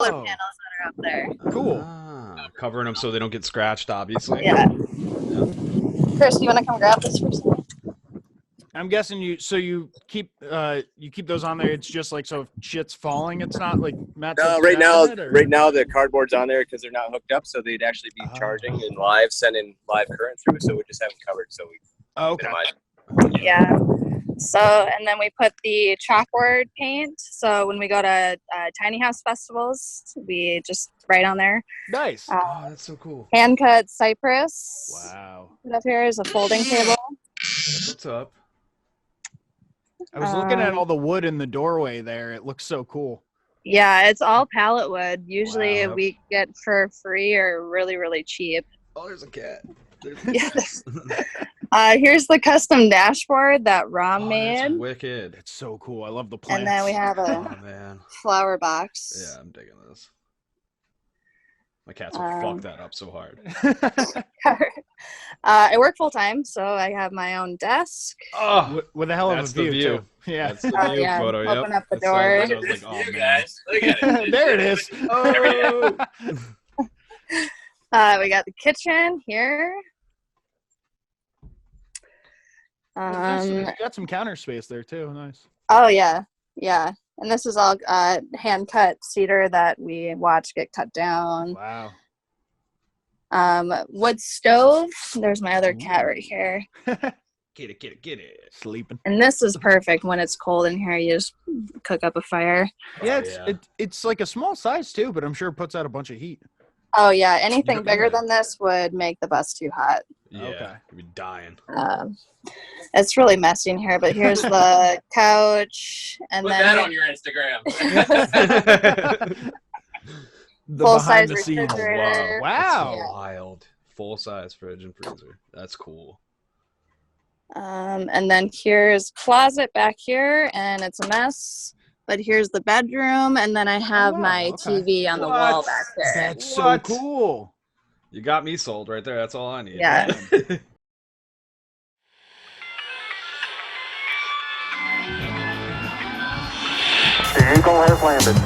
panels that are up there. Cool. Covering them so they don't get scratched, obviously. Yeah. Chris, you want to come grab this for a second? I'm guessing you keep those on there. It's just like, so if shit's falling, it's not like Matt's No, right now the cardboard's on there because they're not hooked up, so they'd actually be charging and live, sending live current through. So we just have them covered, so we minimize. Yeah. So, and then we put the chalkboard paint. So when we go to tiny house festivals, we just write on there. Nice. Oh, that's so cool. Hand cut cypress. Wow. Put up here is a folding table. What's up? I was looking at all the wood in the doorway there. It looks so cool. Yeah, it's all pallet wood. Usually Wow. we get for free or really, really cheap. Oh, there's a cat. Yes. Here's the custom dashboard that Rom made. That's wicked. It's so cool. I love the plants. And then we have Oh, a man. flower box. Yeah, I'm digging this. My cats will fuck that up so hard. I work full time, so I have my own desk. Oh, with a hell of that's a the view, view. too. Yeah. That's the view Yeah, photo. open Yep. up the That's so door. good. I was like, oh, You man. guys, look at it. There it is. Oh. We got the kitchen here. You got some counter space there too. Nice. Oh yeah. And this is all hand cut cedar that we watch get cut down. Wow. Wood stove. There's my other cat right here. Get it. Sleeping. And this is perfect when it's cold in here. You just cook up a fire. Yeah, Oh, it's like a small size too, but I'm sure it puts out a bunch of heat. Oh yeah. Anything bigger than this would make the bus too hot. Yeah, Okay. you'd be dying. It's really messy in here, but here's the couch, and Put then that on your Instagram. The Full-size behind the scenes. refrigerator. Wow. Yeah. Wild. Full size fridge and freezer. That's cool. and then here's closet back here, and it's a mess. But here's the bedroom, and then I have wow, my okay. TV on the wall back there. That's so What? cool. You got me sold right there. That's all I need. Yeah. The Eagle has landed.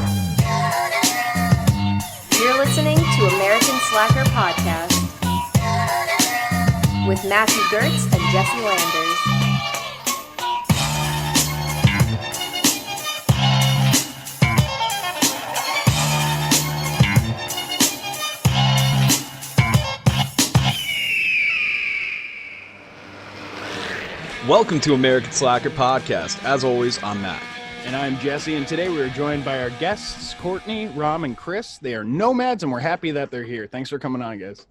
You're listening to American Slacker Podcast with Matthew Gertz and Jesse Landers. Welcome to American Slacker Podcast. As always, I'm Matt. And I'm Jesse, and today we are joined by our guests, Courtney, Rom, and Kris. They are nomads, and we're happy that they're here. Thanks for coming on, guys.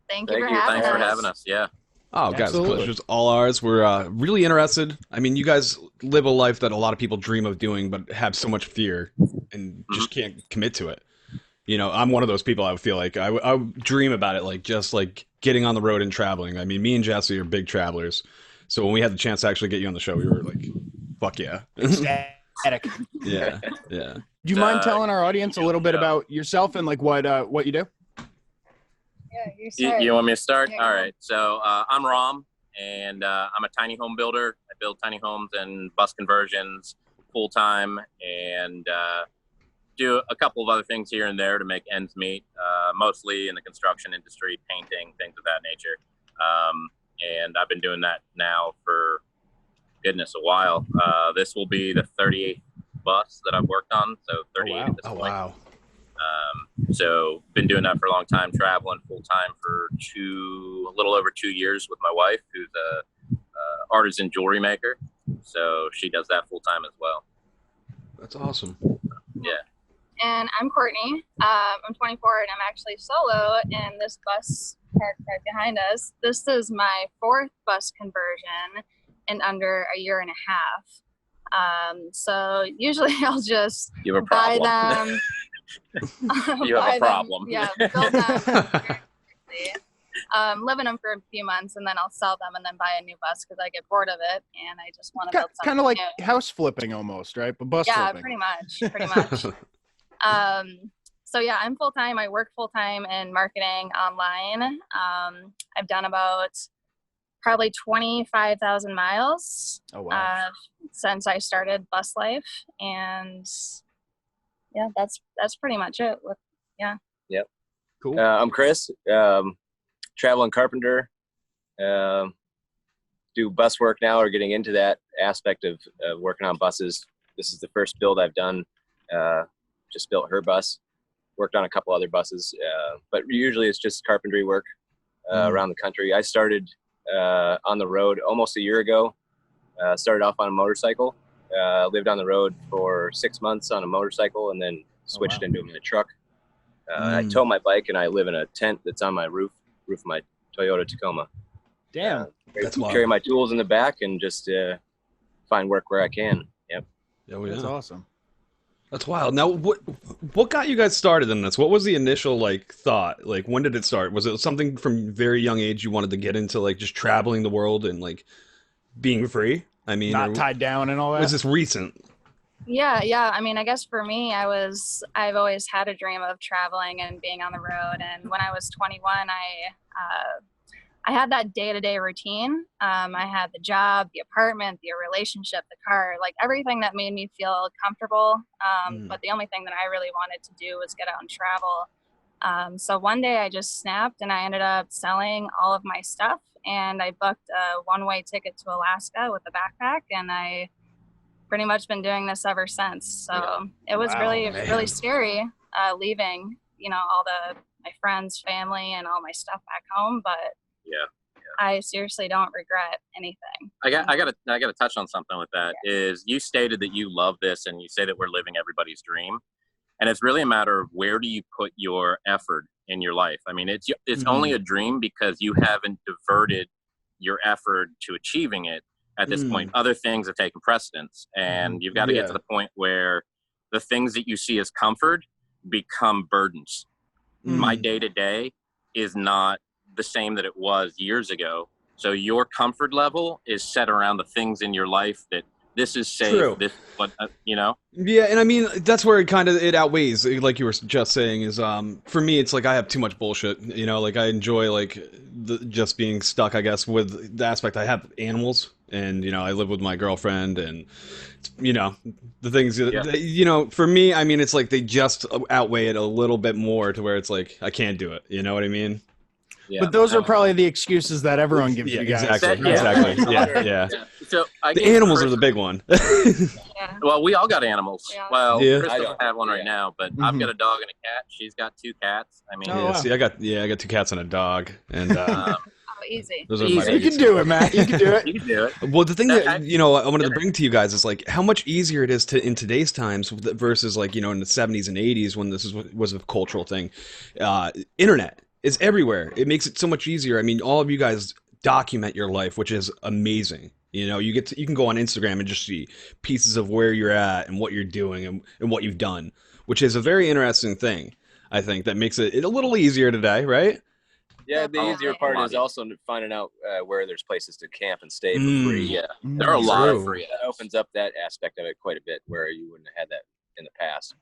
Thank you Thank for you. having Thanks us. for having us. Yeah. Oh, guys, the Absolutely. pleasure's all ours. We're really interested. I mean, you guys live a life that a lot of people dream of doing, but have so much fear and just can't commit to it. You know, I'm one of those people. I feel like I would dream about it, like just like getting on the road and traveling. I mean, me and Jesse are big travelers. So when we had the chance to actually get you on the show, we were like, fuck yeah. Ecstatic. Yeah. Do you mind telling our audience a little bit about yourself and like what you do? Yeah, You want me to start? Yeah. All right. So I'm Rom, and I'm a tiny home builder. I build tiny homes and bus conversions full time, and do a couple of other things here and there to make ends meet. Mostly in the construction industry, painting, things of that nature. And I've been doing that now for goodness a while. This will be the 38th bus that I've worked on, so 38 at this Oh, point. wow. So been doing that for a long time, traveling full time for a little over 2 years with my wife, who's a artisan jewelry maker. So she does that full time as well. That's awesome. Yeah. And I'm Courtney. I'm 24, and I'm actually solo in this bus parked right behind us. This is my 4th bus conversion in under a year and a half. So usually I'll just You have a buy problem. them. You have buy a them, problem. Yeah, build them very quickly. Live in them for a few months, and then I'll sell them and then buy a new bus because I get bored of it and I just want to build something Kind of like new. house flipping almost, right? But bus Yeah, flipping. pretty much. So yeah, I'm full-time. I work full-time in marketing online. I've done about probably 25,000 miles Oh, wow. since I started bus life. And yeah, that's pretty much it. Yep. Cool. I'm Kris, traveling carpenter. Do bus work now, or getting into that aspect of working on buses. This is the first build I've done. Just built her bus. Worked on a couple other buses, but usually it's just carpentry work around the country. I started on the road almost a year ago. Started off on a motorcycle. Lived on the road for 6 months on a motorcycle, and then switched into a truck. I tow my bike, and I live in a tent that's on my roof of my Toyota Tacoma. Damn. Carry my tools in the back and just find work where I can. Yep. Oh, yeah. That's awesome. That's wild. Now, what got you guys started in this? What was the initial thought? When did it start? Was it something from very young age you wanted to get into, just traveling the world and being free? I mean, Not tied down and all that. Was this recent? Yeah. I mean, I guess for me, I've always had a dream of traveling and being on the road. And when I was 21, I had that day-to-day routine. I had the job, the apartment, the relationship, the car, everything that made me feel comfortable. But the only thing that I really wanted to do was get out and travel. So one day I just snapped, and I ended up selling all of my stuff, and I booked a one-way ticket to Alaska with a backpack, and I pretty much been doing this ever since. So it was really scary leaving, all my friends, family, and all my stuff back home, but I seriously don't regret anything. I gotta touch on something with that. Is you stated that you love this, and you say that we're living everybody's dream, and it's really a matter of where do you put your effort in your life. I mean, it's only a dream because you haven't diverted your effort to achieving it at this point. Other things have taken precedence, and you've got to get to the point where the things that you see as comfort become burdens. My day-to-day is not the same that it was years ago. So your comfort level is set around the things in your life that this is safe. True. This, but Yeah, and I mean that's where it outweighs, like you were just saying, is for me it's I have too much bullshit. I enjoy just being stuck, I guess, with the aspect I have animals, and I live with my girlfriend, and the things for me, I mean, it's they just outweigh it a little bit more to where it's I can't do it. You know what I mean? Yeah. But those are probably the excuses that everyone gives you guys. Exactly. Yeah. So the animals are the big one. Well, we all got animals. Yeah. Well, Yeah. Kris doesn't have one right now, but I've got a dog and a cat. She's got 2 cats. I mean, wow. See, I got 2 cats and a dog, and Easy. those are my You biggest- can do it, Matt. You can do it. you can do it. Well, the thing that I wanted to bring to you guys is how much easier it is in today's times versus in the 70s and 80s when this was a cultural thing. Internet is everywhere. It makes it so much easier. I mean, all of you guys document your life, which is amazing. You can go on Instagram and just see pieces of where you're at and what you're doing and what you've done, which is a very interesting thing. I think that makes it a little easier today, right? Yeah, the easier part is also finding out where there's places to camp and stay for free. Yeah, there are a lot of free. That opens up that aspect of it quite a bit, where you wouldn't have had that in the past.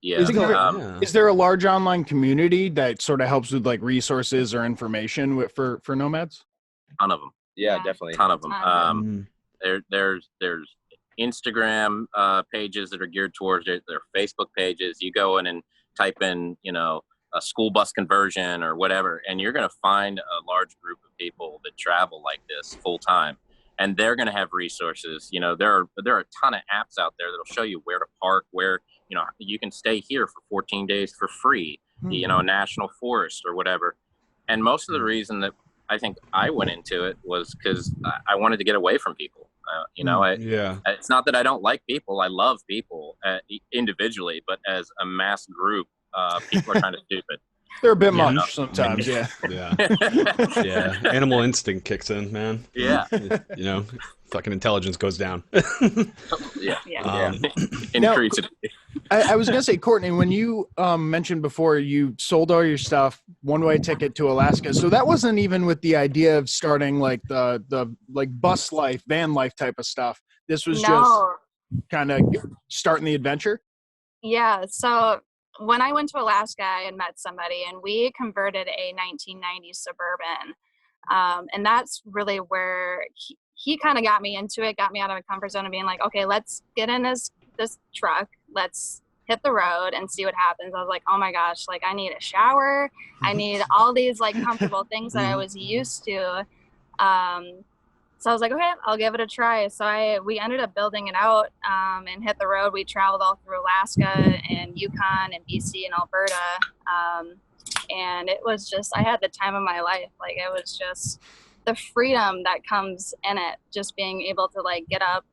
Yeah. Is there a large online community that sort of helps with resources or information for nomads? Ton of them. Yeah, Yeah. definitely. Ton of them. There's Instagram pages that are geared towards it. There are Facebook pages. You go in and type in, a school bus conversion or whatever, and you're going to find a large group of people that travel like this full time, and they're going to have resources. There are a ton of apps out there that'll show you where to park, where you can stay here for 14 days for free, a national forest or whatever. And most of the reason that I think I went into it was because I wanted to get away from people. It's not that I don't like people. I love people individually, but as a mass group, people are kind of stupid. They're a bit much sometimes. Yeah. Yeah. Animal instinct kicks in, man. Yeah. Fucking intelligence goes down. Increase it. I was gonna say, Courtney, when you mentioned before you sold all your stuff, one-way ticket to Alaska, so that wasn't even with the idea of starting the bus life, van life type of stuff. This was just kind of starting the adventure. Yeah. So when I went to Alaska, I had met somebody, and we converted a 1990s Suburban, and that's really where he kind of got me into it, got me out of my comfort zone, and being like, okay, let's get in this truck, let's hit the road and see what happens. I was like, oh my gosh, like I need a shower. I need all these like comfortable things that I was used to. So I was like, okay, I'll give it a try. So we ended up building it out and hit the road. We traveled all through Alaska and Yukon and BC and Alberta. And it was just, I had the time of my life. Like it was just the freedom that comes in it, just being able to like get up,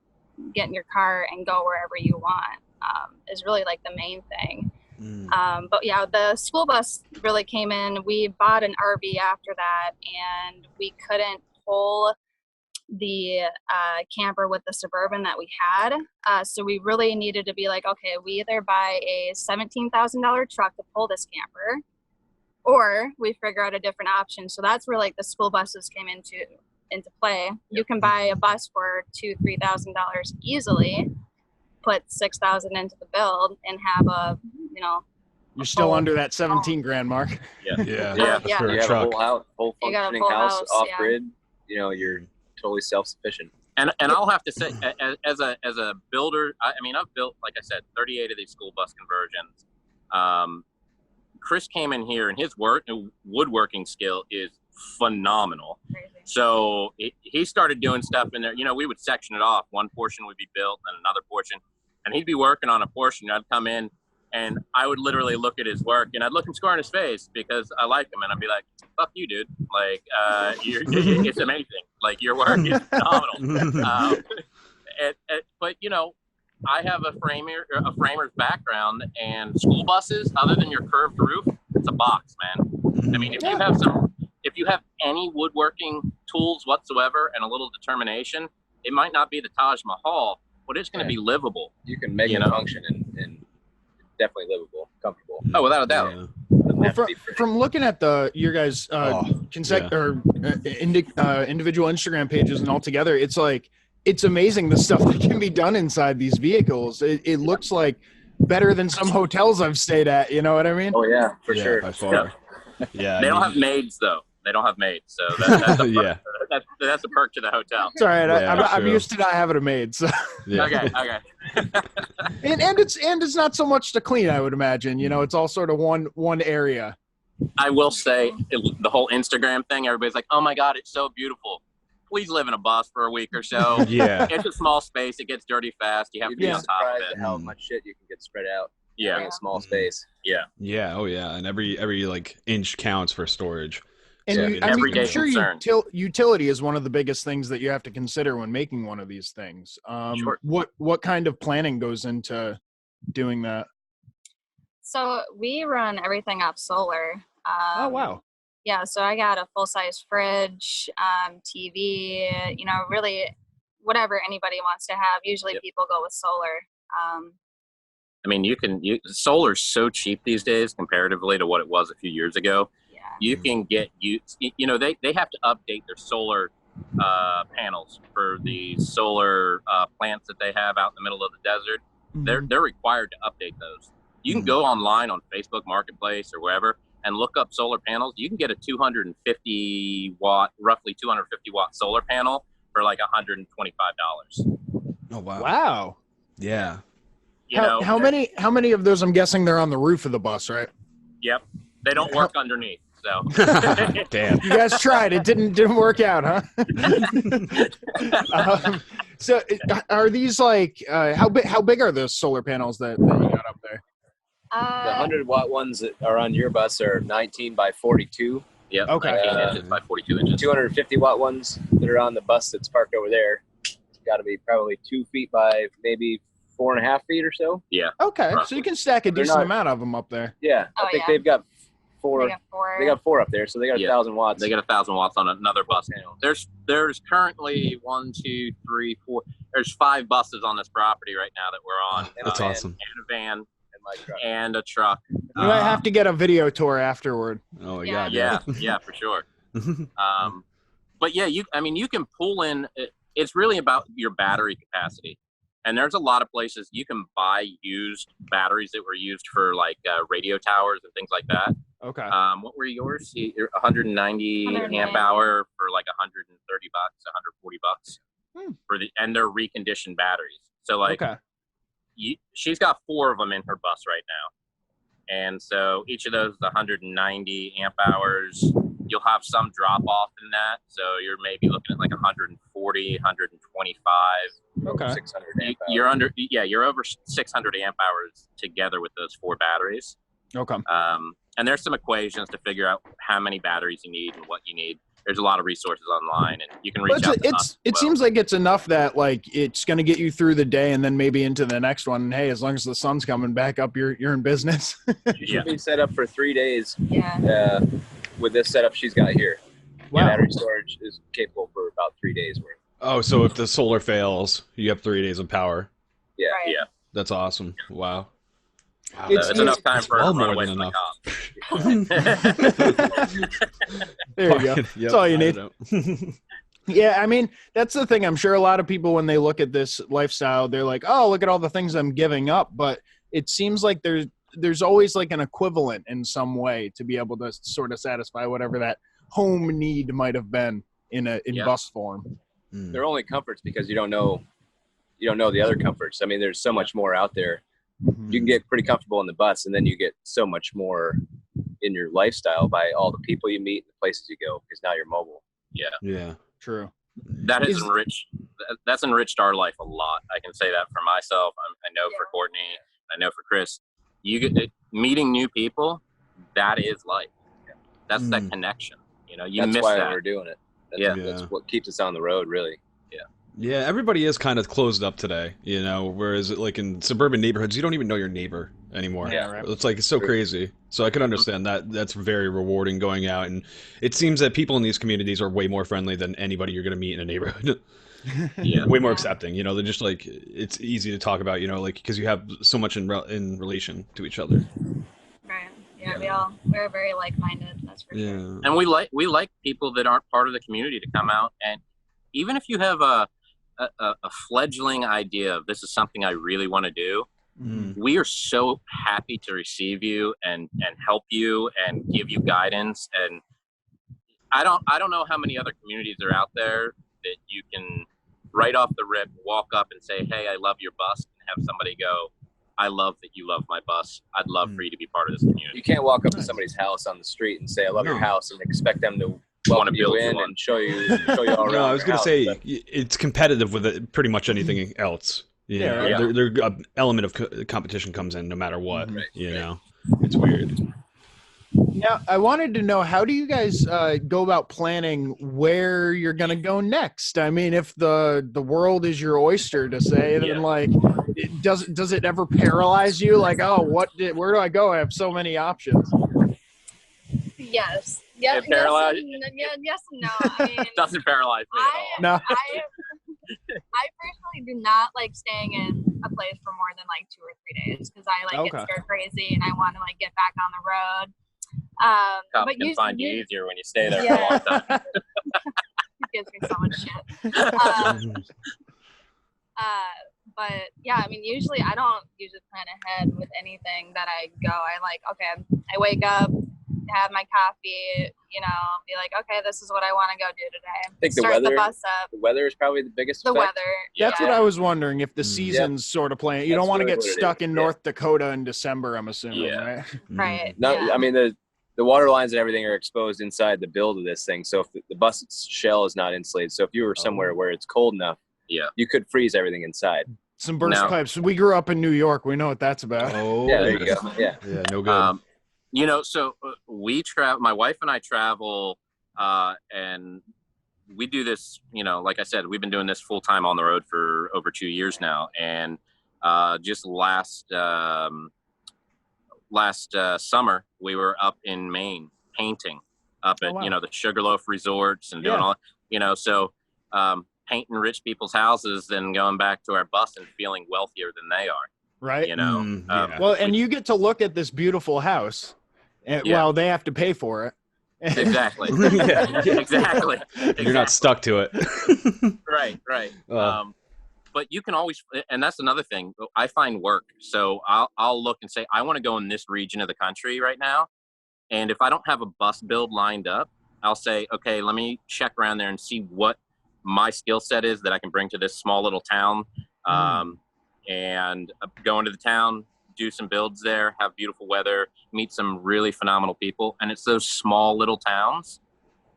get in your car and go wherever you want is really like the main thing. But yeah, the school bus really came in. We bought an RV after that, and we couldn't pull the camper with the Suburban that we had. So we really needed to be like, okay, we either buy a $17,000 truck to pull this camper, or we figure out a different option. So that's where like the school buses came into play. You can buy a bus for $2,000-$3,000 easily, put $6,000 into the build, and have a, you know, You're still under that 17 grand mark. Yeah. Yeah. For You a have truck. a full You got a functioning full house, house, off yeah. grid. You know, you're totally self-sufficient. And I'll have to say, as a builder, I mean, I've built, like I said, 38 of these school bus conversions. Kris came in here, and his woodworking skill is phenomenal. Crazy. So he started doing stuff in there. You know, we would section it off. One portion would be built, and another portion, and he'd be working on a portion. I'd come in, and I would literally look at his work, and I'd look him square in his face because I like him, and I'd be like, "Fuck you, dude! Like, it's amazing. Like, your work is phenomenal." But you know, I have a framer's background, and school buses, other than your curved roof, it's a box, man. I mean, if you have any woodworking tools whatsoever and a little determination, it might not be the Taj Mahal, but it's going to be livable. You can make it function and definitely livable, comfortable. Oh, without a doubt. Yeah. Well, from looking at your guys' individual Instagram pages and all together, it's like, it's amazing the stuff that can be done inside these vehicles. It looks like better than some hotels I've stayed at. You know what I mean? Oh yeah, for sure. By far. Yeah. They don't have maids though. They don't have maids, so that's a perk. That's a perk to the hotel. It's all right. Yeah, I'm used to not having a maid. So. Yeah. Okay. and it's not so much to clean, I would imagine. You know, it's all sort of one area. I will say the whole Instagram thing. Everybody's like, "Oh my God, it's so beautiful." Please live in a bus for a week or so. Yeah. It's a small space. It gets dirty fast. You have to be on top of it. How much shit you can get spread out in Yeah. a small space. Yeah. Yeah. Oh yeah. And every like inch counts for storage. And everyday I'm sure concern. utility is one of the biggest things that you have to consider when making one of these things. Sure. What kind of planning goes into doing that? So we run everything off solar. Oh wow. Yeah, so I got a full-size fridge, TV, you know, really whatever anybody wants to have. Usually people go with solar. I mean, solar's so cheap these days comparatively to what it was a few years ago. Yeah. You can get, you know, they have to update their solar panels for the solar plants that they have out in the middle of the desert. They're required to update those. You can go online on Facebook Marketplace or wherever and look up solar panels. You can get a 250 watt solar panel for like $125. Oh wow. Wow. Yeah. How many of those? I'm guessing they're on the roof of the bus, right? Yep. They don't work underneath. So Damn. You guys tried. It didn't work out, huh? So are these like how big are those solar panels that you got up there? The 100-watt ones that are on your bus are 19 by 42. yeah. Okay. 19 inches by 42 inches. 250-watt ones that are on the bus that's parked over there, it's got to be probably 2 feet by maybe 4.5 feet or so. Yeah. Okay, Roughly. so you can stack a decent amount of them up there. Yeah, I think they've got four. They got four. They got 4 up there, so they got 1,000 watts. They got 1,000 watts on another bus. There's currently 1, 2, 3, 4. There's 5 buses on this property right now that we're on. That's awesome. And a van and my truck. and a truck. You might have to get a video tour afterward. Oh my Yeah. God. Yeah, for sure. But yeah, you can pull in. It's really about your battery capacity. And there's a lot of places you can buy used batteries that were used for like radio towers and things like that. Okay. What were yours? 190 amp hour for like $130, $140 for and they're reconditioned batteries. So like, okay. she's got 4 of them in her bus right now. And so each of those is 190 amp hours. You'll have some drop off in that. So you're maybe looking at like 140, 125. Okay. 600 amp hours. You're over 600 amp hours together with those 4 batteries. Okay. And there's some equations to figure out how many batteries you need and what you need. There's a lot of resources online, and you can reach out to us. It seems like it's enough that like it's going to get you through the day and then maybe into the next one. And hey, as long as the sun's coming back up, you're in business. You should be set up for 3 days. Yeah. With this setup she's got here. Wow. Battery storage is capable for about 3 days worth. Oh, so if the solar fails, you have 3 days of power. Yeah. Right. Yeah. That's awesome. Wow. It's enough time for well a more runaway than from enough. the cops. There you go. Yep, That's all you I need. know. Yeah, I mean, that's the thing. I'm sure a lot of people, when they look at this lifestyle, they're like, oh, look at all the things I'm giving up. But it seems like there's always like an equivalent in some way to be able to sort of satisfy whatever that home need might have been in bus form. They're only comforts because you don't know the other comforts. I mean, there's so much more out there. Mm-hmm. You can get pretty comfortable in the bus, and then you get so much more in your lifestyle by all the people you meet and the places you go, because now you're mobile. Yeah. Yeah. True. That has that's enriched our life a lot. I can say that for myself. I know for Courtney, I know for Kris. You get meeting new people. That is life. That's that connection. You miss that. That's why we're doing it. That's what keeps us on the road, really. Yeah, everybody is kind of closed up today, whereas like in suburban neighborhoods, you don't even know your neighbor anymore. Yeah, right. It's like, it's so crazy. So I can understand that. That's very rewarding going out. And it seems that people in these communities are way more friendly than anybody you're going to meet in a neighborhood. Yeah. Way more accepting, they're just like, it's easy to talk about, like, because you have so much in relation to each other. Right. Yeah, we're very like-minded, that's for sure. And we like people that aren't part of the community to come out. And even if you have a fledgling idea of this is something I really want to do, we are so happy to receive you and help you and give you guidance. And I don't know how many other communities are out there that you can right off the rip walk up and say, hey, I love your bus, and have somebody go, I love that you love my bus. I'd love for you to be part of this community. You can't walk up to somebody's house on the street and say, I love your house, and expect them to welcome you in and show you all around. No, I was going to say, but it's competitive with pretty much anything else. There element of competition comes in no matter what. It's weird. Now, I wanted to know, how do you guys go about planning where you're going to go next? I mean, if the world is your oyster, to say, then like, does it ever paralyze you? Like, oh, where do I go? I have so many options. Yes. Yes and no. I mean, doesn't paralyze me at all. No. I personally do not like staying in a place for more than like 2 or 3 days, because I get stir crazy and I want to like get back on the road. Cops but can find you easier when you stay there for a long time. It gives me so much shit. But yeah, I mean, usually I don't plan ahead with anything that I go. I wake up, have my coffee, be like, okay, this is what I want to go do today. I think Start the bus up. The weather is probably the biggest The effect. weather. That's what I was wondering, if the season's sort of playing. You don't want to get stuck in North Dakota in December, I'm assuming, right? Right. No, I mean, the water lines and everything are exposed inside the build of this thing. So if the bus shell is not insulated, so if you were somewhere where it's cold enough, you could freeze everything inside. Some burst pipes. We grew up in New York. We know what that's about. Oh, yeah, there you go. Yeah, no good. So we travel. My wife and I travel, and we do this. Like I said, we've been doing this full time on the road for over 2 years now. And just last summer, we were up in Maine painting up at the Sugarloaf resorts and doing all. So painting rich people's houses and going back to our bus and feeling wealthier than they are. Right. Well, and you get to look at this beautiful house while they have to pay for it. Exactly. Exactly. You're not stuck to it. Right. But you can always, and that's another thing. I find work. So I'll look and say, I want to go in this region of the country right now. And if I don't have a bus build lined up, I'll say, okay, let me check around there and see what my skill set is that I can bring to this small little town. and go into the town, do some builds there, have beautiful weather, meet some really phenomenal people. And it's those small little towns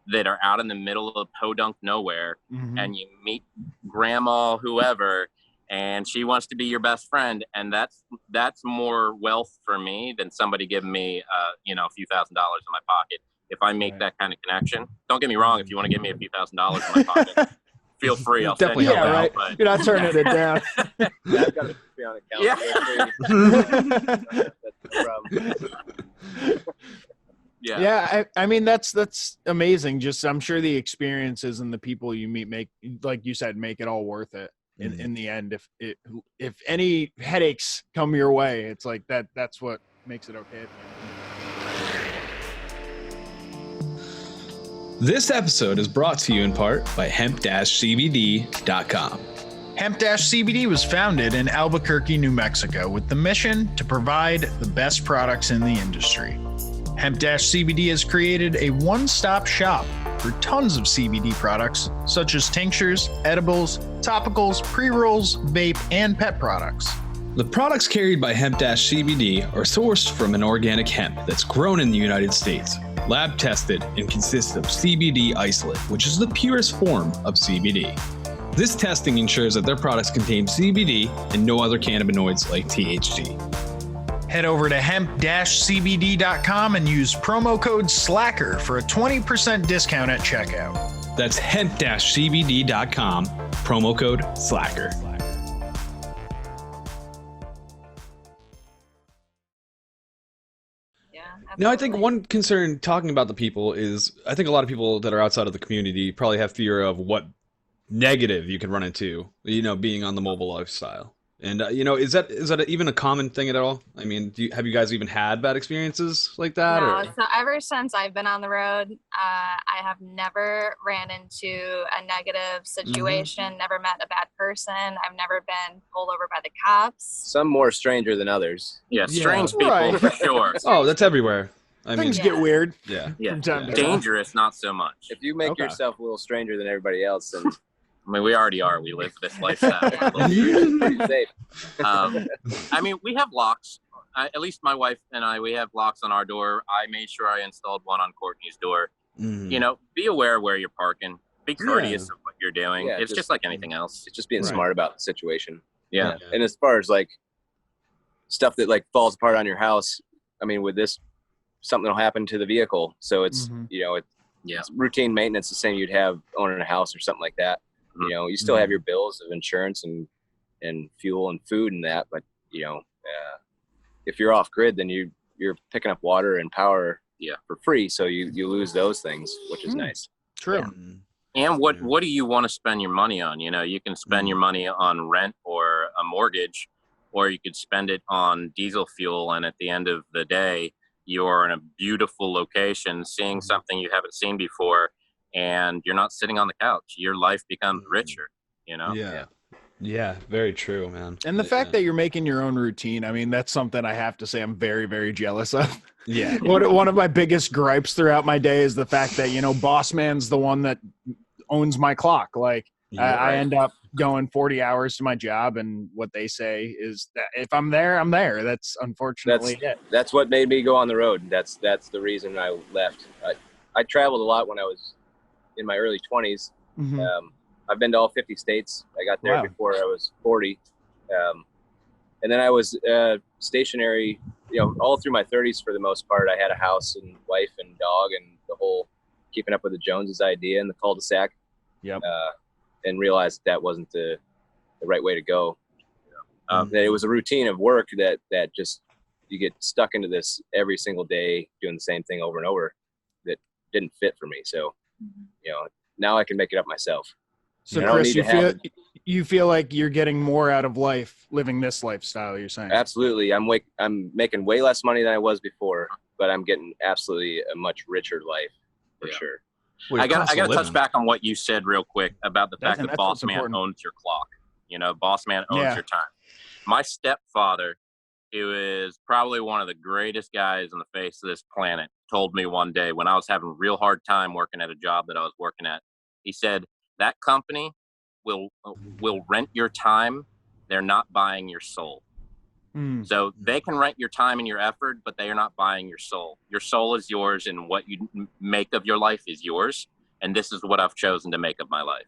that are out in the middle of podunk nowhere, and you meet grandma whoever, and she wants to be your best friend, and that's more wealth for me than somebody giving me a few $1,000s in my pocket. If I make that kind of connection, don't get me wrong, if you want to give me a few $1,000s in my pocket, feel free. I'll Definitely send you help out, right. but You're not turning it down. Yeah, I've got to be on a calendar. That's the problem. Yeah, I mean that's amazing. Just I'm sure the experiences and the people you meet make, like you said, make it all worth it in the end. If any headaches come your way, it's like that's what makes it okay. This episode is brought to you in part by hemp-cbd.com. Hemp-CBD was founded in Albuquerque, New Mexico, with the mission to provide the best products in the industry. Hemp-CBD has created a one-stop shop for tons of CBD products, such as tinctures, edibles, topicals, pre-rolls, vape, and pet products. The products carried by Hemp-CBD are sourced from an organic hemp that's grown in the United States, lab tested, and consists of CBD isolate, which is the purest form of CBD. This testing ensures that their products contain CBD and no other cannabinoids like THC. Head over to hemp-cbd.com and use promo code SLACKER for a 20% discount at checkout. That's hemp-cbd.com, promo code SLACKER. Now, I think one concern talking about the people is I think a lot of people that are outside of the community probably have fear of what negative you can run into, being on the mobile lifestyle. And, is that even a common thing at all? I mean, have you guys even had bad experiences like that? No, or? so ever since I've been on the road, I have never ran into a negative situation, never met a bad person. I've never been pulled over by the cops. Some more stranger than others. Yeah, strange people right. for sure. Oh, that's everywhere. I mean, Things get weird. Yeah. Yeah, From time to time. dangerous, not so much. If you make Okay. yourself a little stranger than everybody else, then I mean, we already are. We live this lifestyle. you're pretty safe. I mean, we have locks. At least my wife and I, we have locks on our door. I made sure I installed one on Courtney's door. Be aware of where you're parking. Be courteous of what you're doing. Yeah, it's just like anything else. It's just being Right. smart about the situation. Yeah. And as far as like stuff that like falls apart on your house, I mean, with this, something will happen to the vehicle. So it's, it's routine maintenance, the same you'd have owning a house or something like that. You still have your bills of insurance and fuel and food and that, but if you're off grid, then you're picking up water and power for free. So you lose those things, which is nice. True. And what do you want to spend your money on? You can spend your money on rent or a mortgage, or you could spend it on diesel fuel. And at the end of the day, you're in a beautiful location, seeing something you haven't seen before, and you're not sitting on the couch. Your life becomes richer, Yeah, very true, man. And the fact that you're making your own routine, I mean, that's something I have to say I'm very, very jealous of. Yeah. One of my biggest gripes throughout my day is the fact that, boss man's the one that owns my clock. Like I end up going 40 hours to my job, and what they say is that if I'm there, I'm there. That's unfortunately it. That's what made me go on the road. That's the reason I left. I traveled a lot when I was in my early 20s. I've been to all 50 states. I got there before I was 40. And then I was stationary, all through my 30s for the most part. I had a house and wife and dog and the whole keeping up with the Joneses idea in the cul-de-sac. Yep. And realized that wasn't the right way to go. That it was a routine of work that just, you get stuck into this every single day doing the same thing over and over that didn't fit for me. So, now I can make it up myself. So Chris, you feel like you're getting more out of life living this lifestyle, you're saying? Absolutely. I'm making way less money than I was before, but I'm getting absolutely a much richer life for sure. I got to touch back on what you said real quick about the fact that boss man owns your clock. Boss man owns your time. My stepfather, who is probably one of the greatest guys on the face of this planet, told me one day when I was having a real hard time working at a job that I was working at, he said, that company will rent your time they're not buying your soul. So they can rent your time and your effort, but they are not buying your soul. Your soul is yours, and what you make of your life is yours. And this is what I've chosen to make of my life.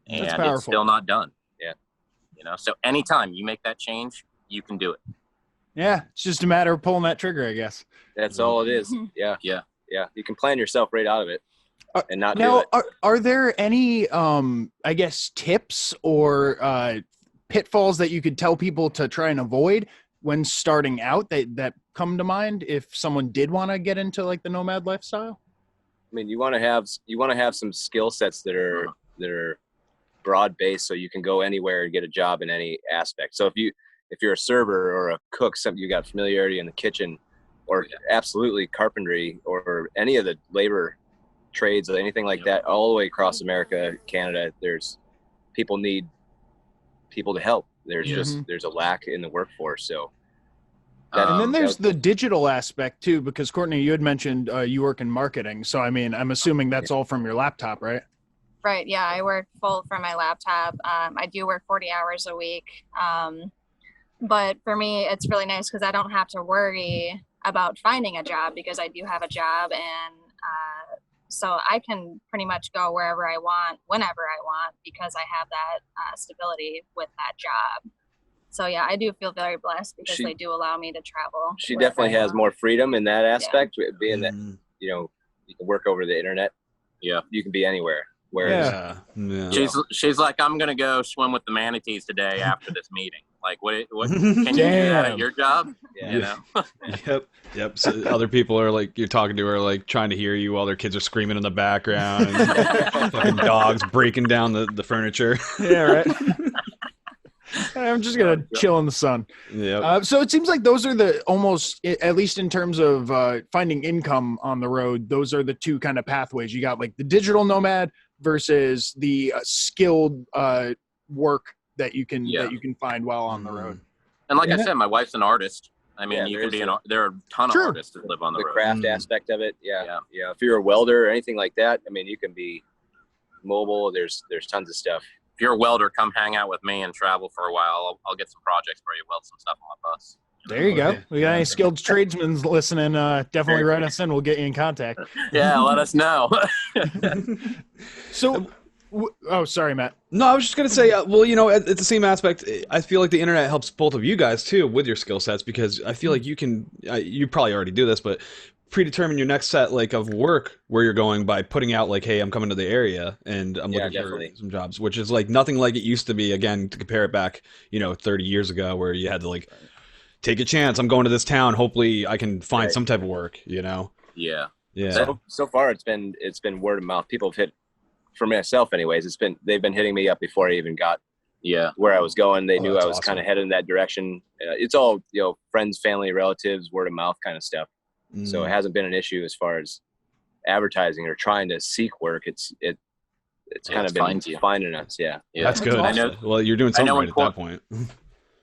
And it's still not done. Yeah. You know, so anytime you make that change, you can do it. Yeah. It's just a matter of pulling that trigger, I guess. That's all it is. Yeah. Yeah. Yeah. You can plan yourself right out of it and not do it. Are there any, I guess, tips or pitfalls that you could tell people to try and avoid when starting out that come to mind if someone did want to get into like the nomad lifestyle? I mean, you want to have some skill sets that are broad based, so you can go anywhere and get a job in any aspect. So if you're a server or a cook, something you got familiarity in the kitchen, or absolutely carpentry or any of the labor trades or anything like that, all the way across America, Canada, there's people need people to help. There's a lack in the workforce. So and then there's the digital aspect too, because Courtney, you had mentioned you work in marketing. So I mean, I'm assuming that's all from your laptop, right? Right. Yeah, I work full from my laptop. I do work 40 hours a week. But for me, it's really nice because I don't have to worry about finding a job because I do have a job, and so I can pretty much go wherever I want, whenever I want, because I have that stability with that job. So yeah, I do feel very blessed because they do allow me to travel. She definitely has more freedom in that aspect, being that, you know, you can work over the internet. Yeah. You can be anywhere. Whereas she's like, I'm going to go swim with the manatees today after this meeting. Like, what can you do that at your job? Yeah. You know? Yep. So other people are like, you're talking to are like trying to hear you while their kids are screaming in the background and fucking dogs breaking down the furniture. Yeah, right. I'm just gonna chill in the sun. Yeah. So it seems like those are the almost, at least in terms of finding income on the road, those are the two kind of pathways. You got like the digital nomad versus the skilled work that you can find while on the road. And like I said, my wife's an artist. I mean, you can be there are a ton of artists that live on the road. The craft aspect of it, yeah. If you're a welder or anything like that, I mean, you can be mobile. There's tons of stuff. If you're a welder, come hang out with me and travel for a while. I'll get some projects for you, weld some stuff on my bus. There you go. We got any skilled tradesmen listening, definitely write us in. We'll get you in contact. Yeah, let us know. So, sorry, Matt. No, I was just going to say, well, you know, at the same aspect, I feel like the internet helps both of you guys, too, with your skill sets, because I feel like you can, you probably already do this, but predetermine your next set like of work where you're going by putting out like, hey, I'm coming to the area and I'm looking for some jobs, which is like nothing like it used to be, again, to compare it back, you know, 30 years ago where you had to like take a chance. I'm going to this town. Hopefully I can find some type of work, you know? Yeah. So far it's been word of mouth. People have hit, for myself anyways, they've been hitting me up before I even got where I was going. They knew I was kind of headed in that direction. It's all, you know, friends, family, relatives, word of mouth kind of stuff. So it hasn't been an issue as far as advertising or trying to seek work. It's kind of been finding us. Yeah. That's good. I know. Well, you're doing something right at that point.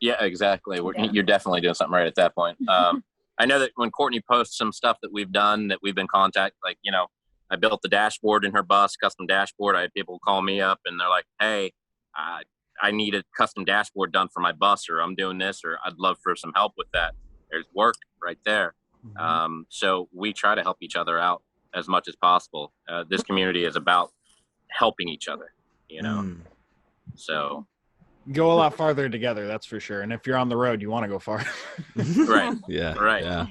Yeah, exactly. You're definitely doing something right at that point. I know that when Courtney posts some stuff that we've done, that we've been contacted, like, you know, I built the dashboard in her bus, custom dashboard. I had people call me up and they're like, hey, I need a custom dashboard done for my bus, or I'm doing this, or I'd love for some help with that. There's work right there. So we try to help each other out as much as possible. This community is about helping each other, you know? So go a lot farther together. That's for sure. And if you're on the road, you want to go far. Right. Yeah. Right. Yeah.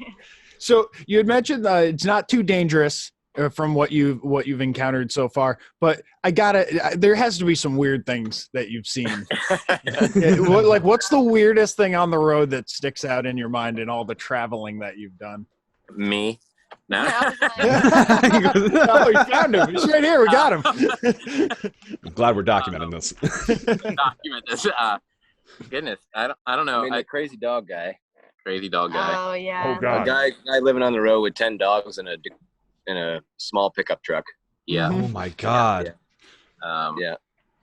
So you had mentioned it's not too dangerous from what you've encountered so far, but there has to be some weird things that you've seen. What's the weirdest thing on the road that sticks out in your mind in all the traveling that you've done? Me. No. Oh, you found him. He's right here. We got him. I'm glad we're documenting this. Document this. Goodness, I don't know. I mean, the crazy dog guy. Oh yeah. Oh god. A guy living on the road with 10 dogs in a small pickup truck. Yeah. Oh my god.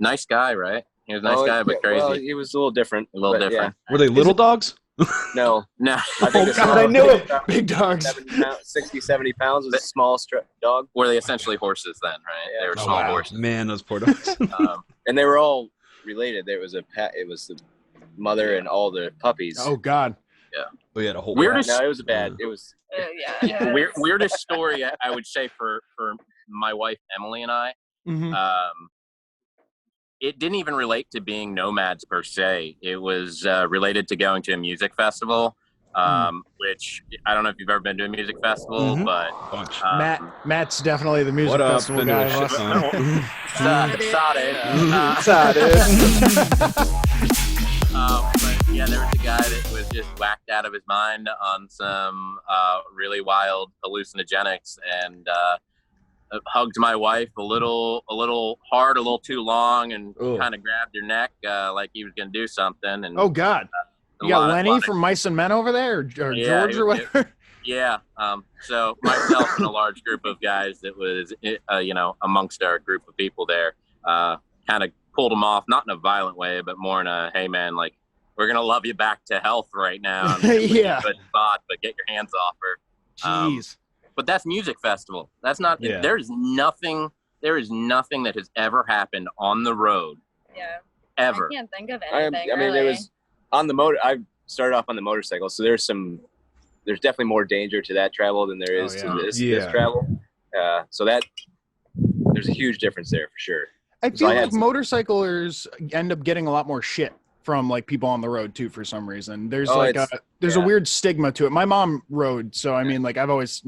Nice guy, right? He was a nice guy, but crazy. Well, he was a little different. Yeah. Were they little dogs? No. I think I knew it. Big dogs. 60, 70 pounds was a small dog. Were they essentially horses then, right? Yeah. They were small horses. Man, those poor dogs. And they were all related. There was mother and all the puppies. Oh God. We had a whole Weirdest- No, it was bad. It was Yeah. Weirdest story I would say for my wife Emily and I. Mhm. It didn't even relate to being nomads per se. It was related to going to a music festival, which I don't know if you've ever been to a music festival, Mhm. but bunch. Matt's definitely the music What up? festival Been to guy. a of shit us. ton. But yeah, there was a guy that was just whacked out of his mind on some really wild hallucinogenics, and hugged my wife a little hard, a little too long, and kind of grabbed her neck like he was going to do something. And Oh God. You got Lenny from Mice and Men over there, or George or whatever. Yeah. So myself and a large group of guys that was, amongst our group of people there, kind of pulled him off, not in a violent way, but more in a, hey man, like, we're going to love you back to health right now. Yeah. Good spot, but get your hands off her. Jeez. But that's music festival. That's not, there is nothing that has ever happened on the road. Yeah. Ever. I can't think of anything. I mean, there was on the motor. I started off on the motorcycle, so there's definitely more danger to that travel than there is to this travel. So that there's a huge difference there for sure. I feel like motorcyclers end up getting a lot more shit from like people on the road too for some reason. There's a weird stigma to it. My mom rode, so I mean, like I've always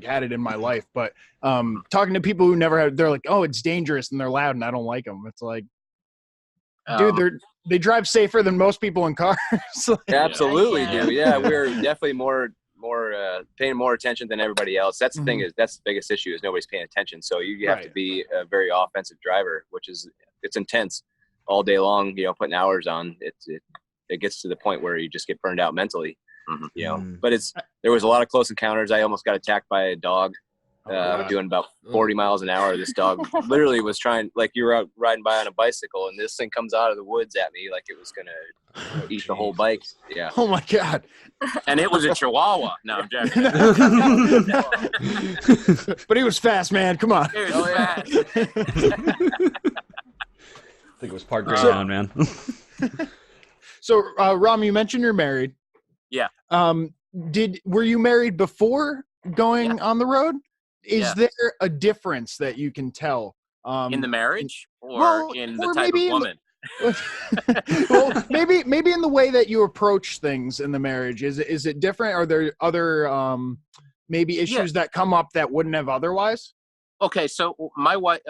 had it in my life. But talking to people who never had, they're like, oh, it's dangerous and they're loud and I don't like them. It's like, dude, they drive safer than most people in cars. Absolutely, do. Yeah, we're definitely more paying more attention than everybody else. That's the thing, is that's the biggest issue, is nobody's paying attention. So you have to be a very offensive driver, which is, it's intense all day long, putting hours on. It gets to the point where you just get burned out mentally, but there was a lot of close encounters. I almost got attacked by a dog, doing about 40 miles an hour. This dog literally was trying, like you were out riding by on a bicycle and this thing comes out of the woods at me like it was going to eat the whole bike. Yeah. Oh my God. And it was a Chihuahua. No, I'm joking. But he was fast, man. Come on. It was fast. I think it was part Grey Hound, man. So, Rom, you mentioned you're married. Yeah. Were you married before going on the road? Is there a difference that you can tell in the marriage, or in the type of woman? Well, maybe in the way that you approach things in the marriage. Is it different? Are there other maybe issues that come up that wouldn't have otherwise? Okay, so my wife,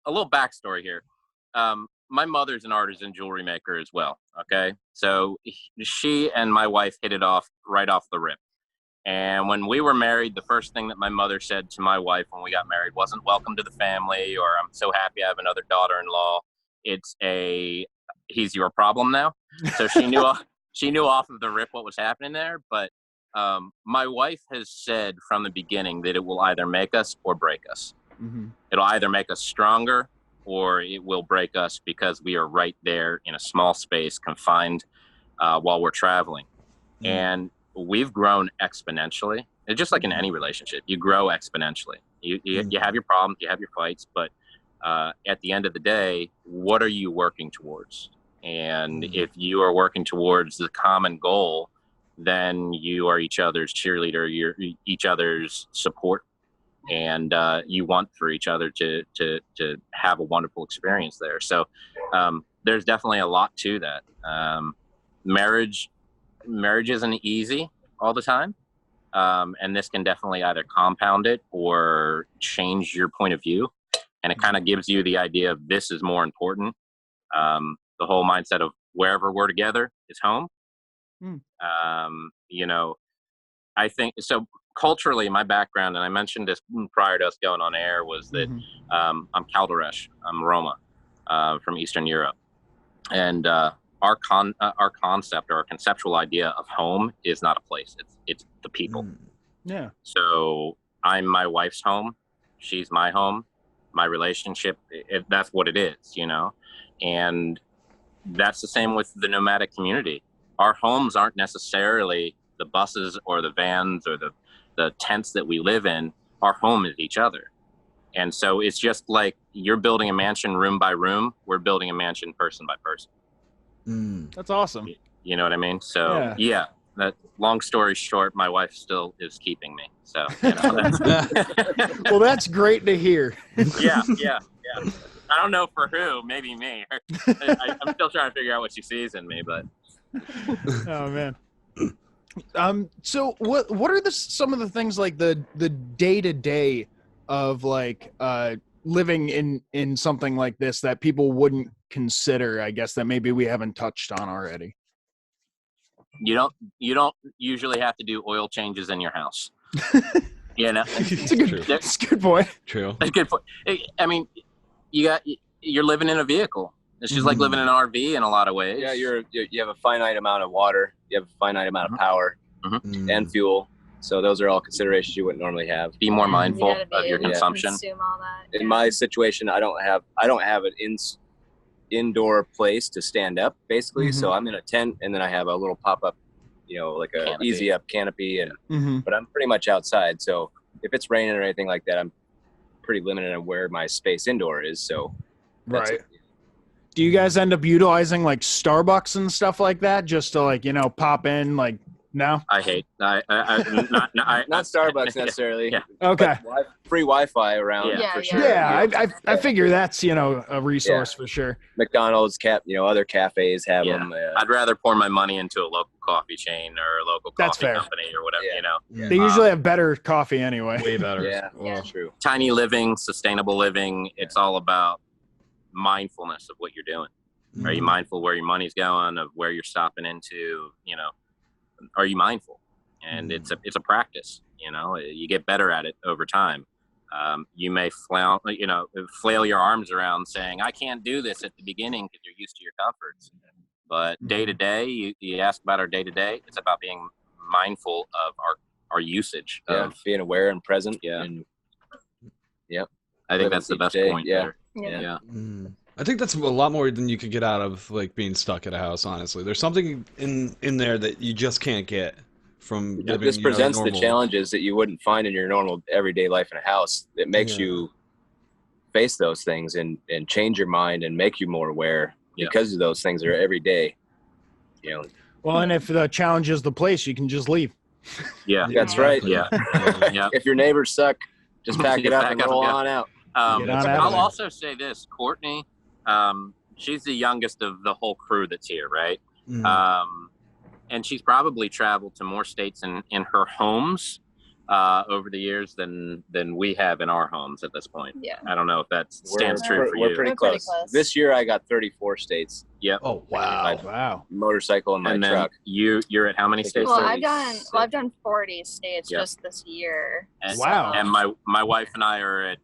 a little backstory here. My mother's an artisan jewelry maker as well. Okay, so she and my wife hit it off right off the rip. And when we were married, the first thing that my mother said to my wife when we got married wasn't "welcome to the family" or "I'm so happy I have another daughter-in-law." It's "he's your problem now." So she knew off of the rip what was happening there. But my wife has said from the beginning that it will either make us or break us. Mm-hmm. It'll either make us stronger or it will break us, because we are right there in a small space, confined while we're traveling. Mm-hmm. And we've grown exponentially. It's just like in any relationship, you grow exponentially. You have your problems, you have your fights, but at the end of the day, what are you working towards? And if you are working towards the common goal, then you are each other's cheerleader, you're each other's support, and you want for each other to have a wonderful experience there. So there's definitely a lot to that. Marriage isn't easy all the time, and this can definitely either compound it or change your point of view, and it kind of gives you the idea of this is more important. The whole mindset of wherever we're together is home. I think so. Culturally, my background, and I mentioned this prior to us going on air, was that I'm Calderesh, I'm Roma, from Eastern Europe, and our concept or our conceptual idea of home is not a place; it's the people. Yeah. So I'm my wife's home, she's my home, my relationship. That's what it is, and that's the same with the nomadic community. Our homes aren't necessarily the buses or the vans or the tents that we live in. Our home is each other. And so it's just like you're building a mansion room by room. We're building a mansion person by person. That's awesome. You know what I mean? So yeah. That long story short, my wife still is keeping me. So Well, that's great to hear. yeah. I don't know for who, maybe me. I'm still trying to figure out what she sees in me, but. Oh man. So what are some of the things like the day-to-day of like living in something like this that people wouldn't consider, I guess, that maybe we haven't touched on already? You don't usually have to do oil changes in your house. You know, It's a good point. True. That's a good point. I mean, you're living in a vehicle. It's just like living in an RV in a lot of ways. Yeah, you have a finite amount of water, you have a finite amount of power and fuel. So those are all considerations you wouldn't normally have. Be more mindful of your consumption. Consume all that. In my situation, I don't have an indoor place to stand up, basically. So I'm in a tent, and then I have a little pop-up, like a Canopy. easy up canopy, and but I'm pretty much outside. So if it's raining or anything like that, I'm pretty limited on where my space indoor is. So that's Right. it. Do you guys end up utilizing like Starbucks and stuff like that just to like, pop in like no? I hate not Starbucks necessarily. Yeah. Okay. But free Wi-Fi around Yeah, for yeah. sure. Yeah, I figure that's, a resource for sure. McDonald's, other cafes have them. I'd rather pour my money into a local coffee chain or a local That's coffee fair. company or whatever, They usually have better coffee anyway. Way better. Yeah, true. Tiny living, sustainable living. It's all about mindfulness of what you're doing. Are you mindful where your money's going, of where you're stopping into, are you mindful? And it's a practice, you get better at it over time. You may flail your arms around saying, I can't do this at the beginning because you're used to your comforts. But day to day, you ask about our day to day, it's about being mindful of our usage. Of being aware and present. Yeah. And, I think that's the best point. Yeah. Yeah. I think that's a lot more than you could get out of like being stuck at a house. Honestly, there's something in there that you just can't get from. It just presents the challenges that you wouldn't find in your normal everyday life in a house. That makes you face those things and change your mind and make you more aware because of those things that are every day. Well, and if the challenge is the place, you can just leave. Yeah, that's right. Yeah. If your neighbors suck, just pack it up and roll on out. I'll also say this, Courtney. She's the youngest of the whole crew that's here, right? And she's probably traveled to more states in her homes over the years than we have in our homes at this point. Yeah. I don't know if that stands true for you. We're pretty close. This year I got 34 states. Yep. Oh wow! Wow. Motorcycle and my And then truck. you're at how many states? Well, I've done 40 states Yeah. just this year. And, Wow. And my wife and I are at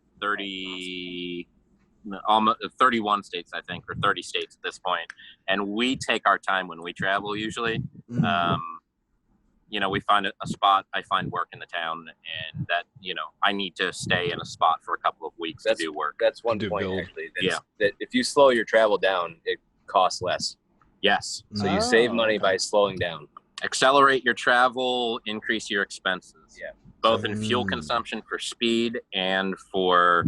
almost 31 states, I think, or 30 states at this point. And we take our time when we travel usually. We find a spot, I find work in the town, and that, I need to stay in a spot for a couple of weeks to do work. That's one Do point, build. actually. That if you slow your travel down, it costs less. Yes. So you save money by slowing down. Accelerate your travel, increase your expenses. Yeah. Both in fuel consumption for speed and for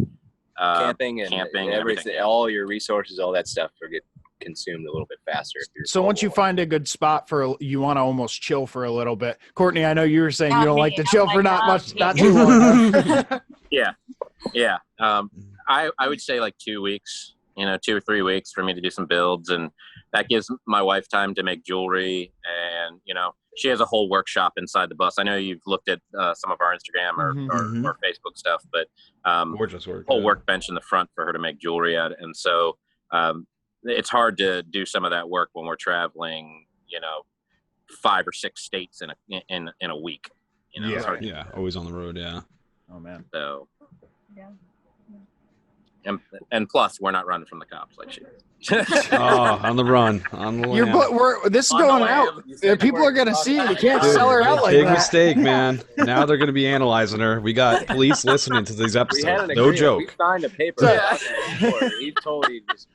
Camping and everything. all your resources, all that stuff get consumed a little bit faster. So once you find a good spot you want to almost chill for a little bit. Courtney, I know you were saying you don't like to chill for not too long. Yeah. I would say like 2 weeks, 2 or 3 weeks for me to do some builds, and that gives my wife time to make jewelry. And she has a whole workshop inside the bus. I know you've looked at some of our Instagram or Facebook stuff, but Gorgeous work. whole workbench in the front for her to make jewelry at. And so it's hard to do some of that work when we're traveling 5 or 6 states in a week. It's hard. Yeah, always on the road. Yeah. Oh man. So Yeah. and plus we're not running from the cops like she is. On the run. On the lam. This is On the going way. out. People are gonna see it. You can't sell her out like Big that. mistake, man. Now they're going to be analyzing her. We got police listening to these We had episodes. an No agreement. joke. We signed a paper. He totally just.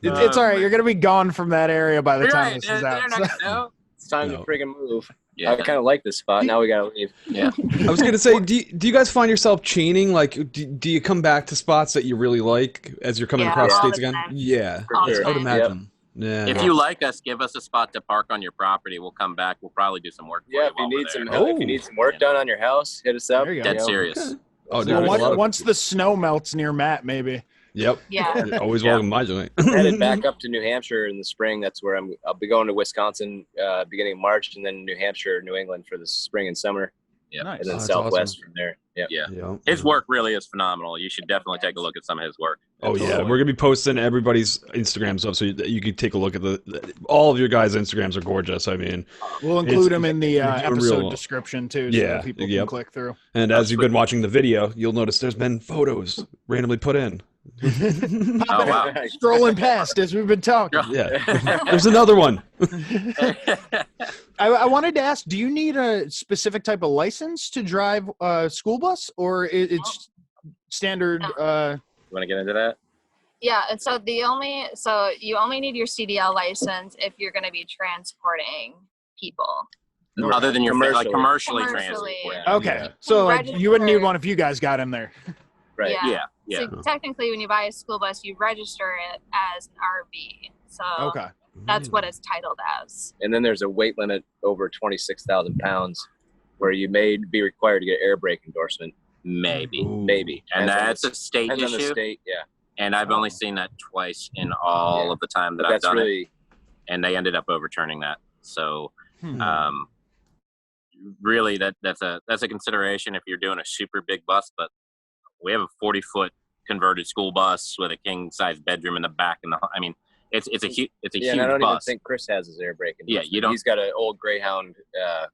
It's all right. You're gonna be gone from that area by the time Right. this is They're out. not gonna know. It's time No. to friggin' move. Yeah. I kind of like this spot. Now we gotta leave. Yeah. I was going to say, do you guys find yourself chaining? Like, do you come back to spots that you really like as you're coming Yeah, across all states the again? time. Yeah. For All the sure. I would time. imagine. Yeah. If you like us, give us a spot to park on your property. We'll come back. We'll probably do some work for you. If you while we're need some there. help, if you need some work done on your house, hit us up. There you go. Dead You know, serious. Oh, dude, Well, there's a lot of- once the snow melts near Matt, maybe. Yep. Yeah. You're always Yeah. welcome to my joint. headed back up to New Hampshire in the spring. That's where I'll be going to Wisconsin beginning of March, and then New Hampshire, New England for the spring and summer, Yeah. Nice. and then Oh, that's Southwest awesome. from there. Yeah. Yeah. Yeah. His work really is phenomenal. You should definitely take a look at some of his work. Oh yeah, Totally. we're gonna be posting everybody's Instagrams up, so you can take a look at all of your guys' Instagrams are gorgeous. I mean, We'll include them in the you're doing episode real- description too, so Yeah, that people can yep. click through. and as you've been watching the video, you'll notice there's been photos randomly put in. Oh, wow. Scrolling past as we've been talking. Yeah, there's another one. I wanted to ask, do you need a specific type of license to drive a school bus, or it's standard? You want to get into that? Yeah, and so you only need your CDL license if you're going to be transporting people. Other than your Commercially. commercially Commercially. transported. Okay, Yeah. so like, you wouldn't need Register. one if you guys got in there. Right. Yeah. Yeah. So technically, when you buy a school bus, you register it as an RV. So Okay. that's what it's titled as. And then there's a weight limit over 26,000 pounds, where you may be required to get air brake endorsement. Maybe. Ooh. Maybe. And Depends on that's a state Depends on the issue. state. Yeah. And I've only seen that twice in all Yeah. of the time that But I've that's done it. really And they ended up overturning that. So Hmm. really that's a consideration if you're doing a super big bus. But we have a 40-foot converted school bus with a king size bedroom in the back, and I mean it's a huge yeah. And I huge don't even bus. think Chris has his air brake Yeah, endorsement. you don't- He's got an old Greyhound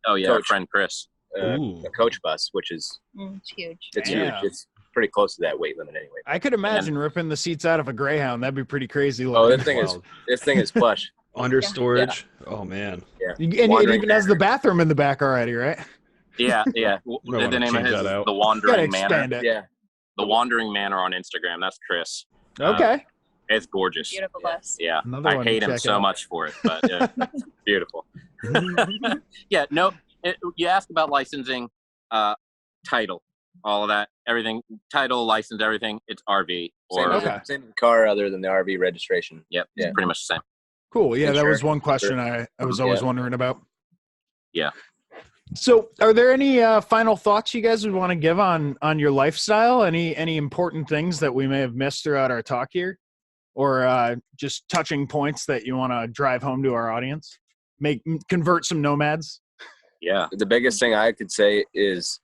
Oh yeah, our coach. friend Chris. Ooh. a coach bus, which is It's huge. it's Damn. huge. It's pretty close to that weight limit anyway. I could imagine ripping the seats out of a Greyhound. That'd be pretty crazy. Oh, Looking. this thing is plush. Under storage. Oh man. And it Wandering even has the bathroom in the back already, right? Yeah. Might The wanna name of change his that is out. The Gotta Wandering Manor. expand it. Yeah. The Wandering Manor on Instagram. That's Chris. Okay. It's gorgeous. Beautiful bus. Yeah, Another I one to hate him check so out. much for it, but it's beautiful. Yeah, no. You ask about licensing, title, all of that, everything, title, license, everything. It's RV or Okay. Same with the car, other than the RV registration. yep, it's Yeah. pretty much the same. Cool. Yeah, that was Insurance, one question I was always Yeah. wondering about. Yeah. So, are there any final thoughts you guys would want to give on your lifestyle? Any important things that we may have missed throughout our talk here, or just touching points that you want to drive home to our audience? Convert some nomads. Yeah, The biggest thing I could say is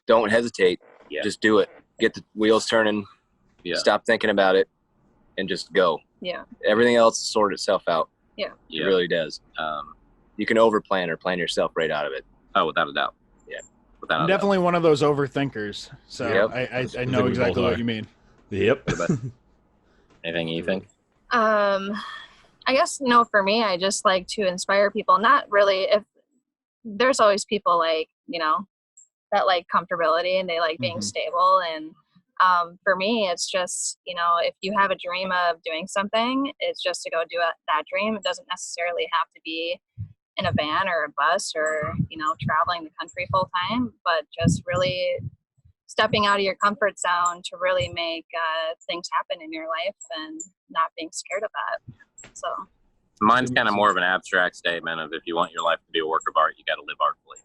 don't hesitate. Yeah. Just do it. Get the wheels turning. Yeah. Stop thinking about it and just go. Yeah. Everything else will sort itself out. Yeah. It really does. You can overplan or plan yourself right out of it. Oh, without a doubt. Yeah. Without I'm a doubt. definitely one of those overthinkers, so Yep. I think know we exactly both what are. you mean. Yep. Anything you think? I guess no, for me, I just like to inspire people. Not really. If there's always people like, that like comfortability and they like being Mhm. stable. And for me, it's just, if you have a dream of doing something, it's just to go do that dream. It doesn't necessarily have to be in a van or a bus or, traveling the country full time, but just really stepping out of your comfort zone to really make things happen in your life and not being scared of that. So Mine's kind of more of an abstract statement of if you want your life to be a work of art, you got to live artfully.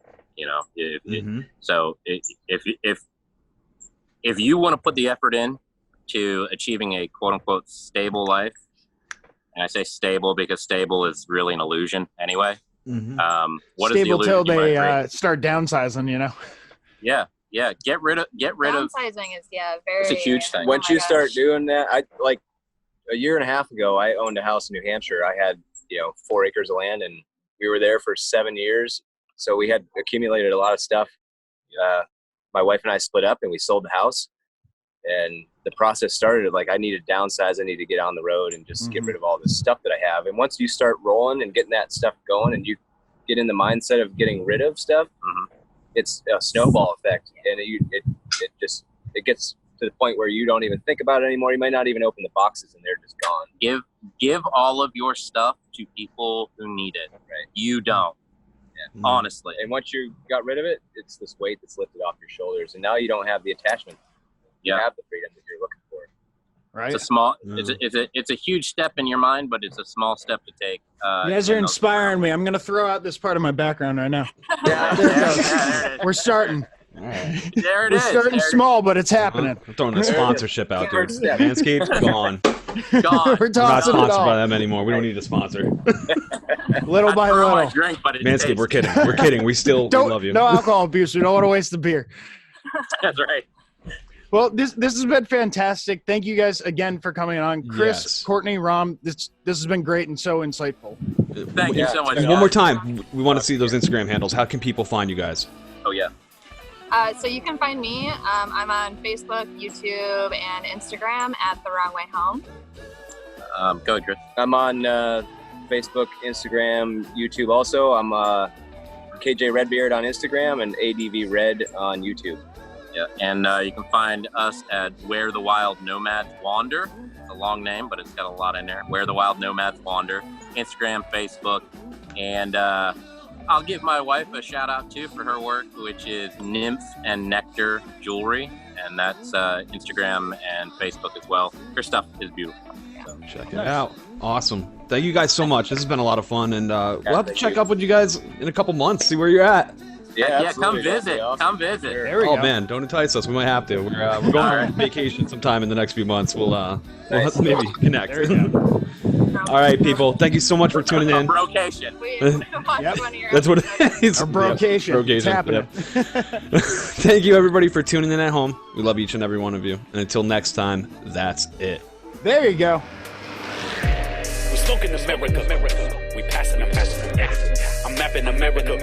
So if you want to put the effort in to achieving a quote unquote stable life, and I say stable because stable is really an illusion anyway. What is the Stable illusion till you might they create? start downsizing. Yeah. Get rid of downsizing is very. It's a huge thing. Once Oh my you start gosh. doing that, I like a year and a half ago, I owned a house in New Hampshire. I had, 4 acres of land, and we were there for 7 years. So we had accumulated a lot of stuff. My wife and I split up and we sold the house, and the process started like I need to downsize. I need to get on the road and just get rid of all this stuff that I have. And once you start rolling and getting that stuff going and you get in the mindset of getting rid of stuff, it's a snowball effect. And it gets to the point where you don't even think about it anymore. You might not even open the boxes and they're just gone. Give all of your stuff to people who need it. Right. You don't. Honestly. And once you got rid of it, it's this weight that's lifted off your shoulders. And now you don't have the attachment. You Yeah. have the freedom that you're looking for. right? It's a small. It's a huge step in your mind, but it's a small step to take. You guys are inspiring me. I'm gonna throw out this part of my background right now. Yeah, There it yeah, goes. there it is. We're starting. There it We're is. starting small, but it's happening. I'm throwing a sponsorship out there. First step. Manscaped, gone. Gone. We're We're not tossing it sponsored all. by them anymore. We don't need a sponsor. Little by I throw my little. drink, but it Manscaped, tastes. we're kidding. We're kidding. We love you. No alcohol abuse. We don't want to waste the beer. That's right. Well, this has been fantastic. Thank you guys again for coming on. Kris, Yes. Courtney, Rom, this has been great and so insightful. Thank you so much. And one more time, we want to see those Instagram handles. How can people find you guys? Oh yeah. So you can find me. I'm on Facebook, YouTube, and Instagram at The Wrong Way Home. Go ahead, Chris. I'm on Facebook, Instagram, YouTube. Also, I'm KJ Redbeard on Instagram and ADV Red on YouTube. Yeah, and you can find us at Where the Wild Nomads Wander. It's a long name, but it's got a lot in there. Where the Wild Nomads Wander. Instagram, Facebook, and I'll give my wife a shout out too for her work, which is Nymph and Nectar Jewelry, and that's Instagram and Facebook as well. Her stuff is beautiful. So, Check it out. Awesome. Thank you guys so much. This has been a lot of fun, and we'll have to check up with you guys in a couple months, see where you're at. yeah, come absolutely. That'd visit. be awesome. Come visit. There we Oh go. man, don't entice us. We might have to. We're going on vacation sometime in the next few months. We'll have to maybe connect. There you go. All right, people. Thank you so much for tuning in. Brocation. We Yep. watched one of your That's what it episodes. is. Our brocation. It's happening. Yep. Thank you, everybody, for tuning in at home. We love each and every one of you. And until next time, that's it. There you go. We smoking America. We passing America. I'm mapping America.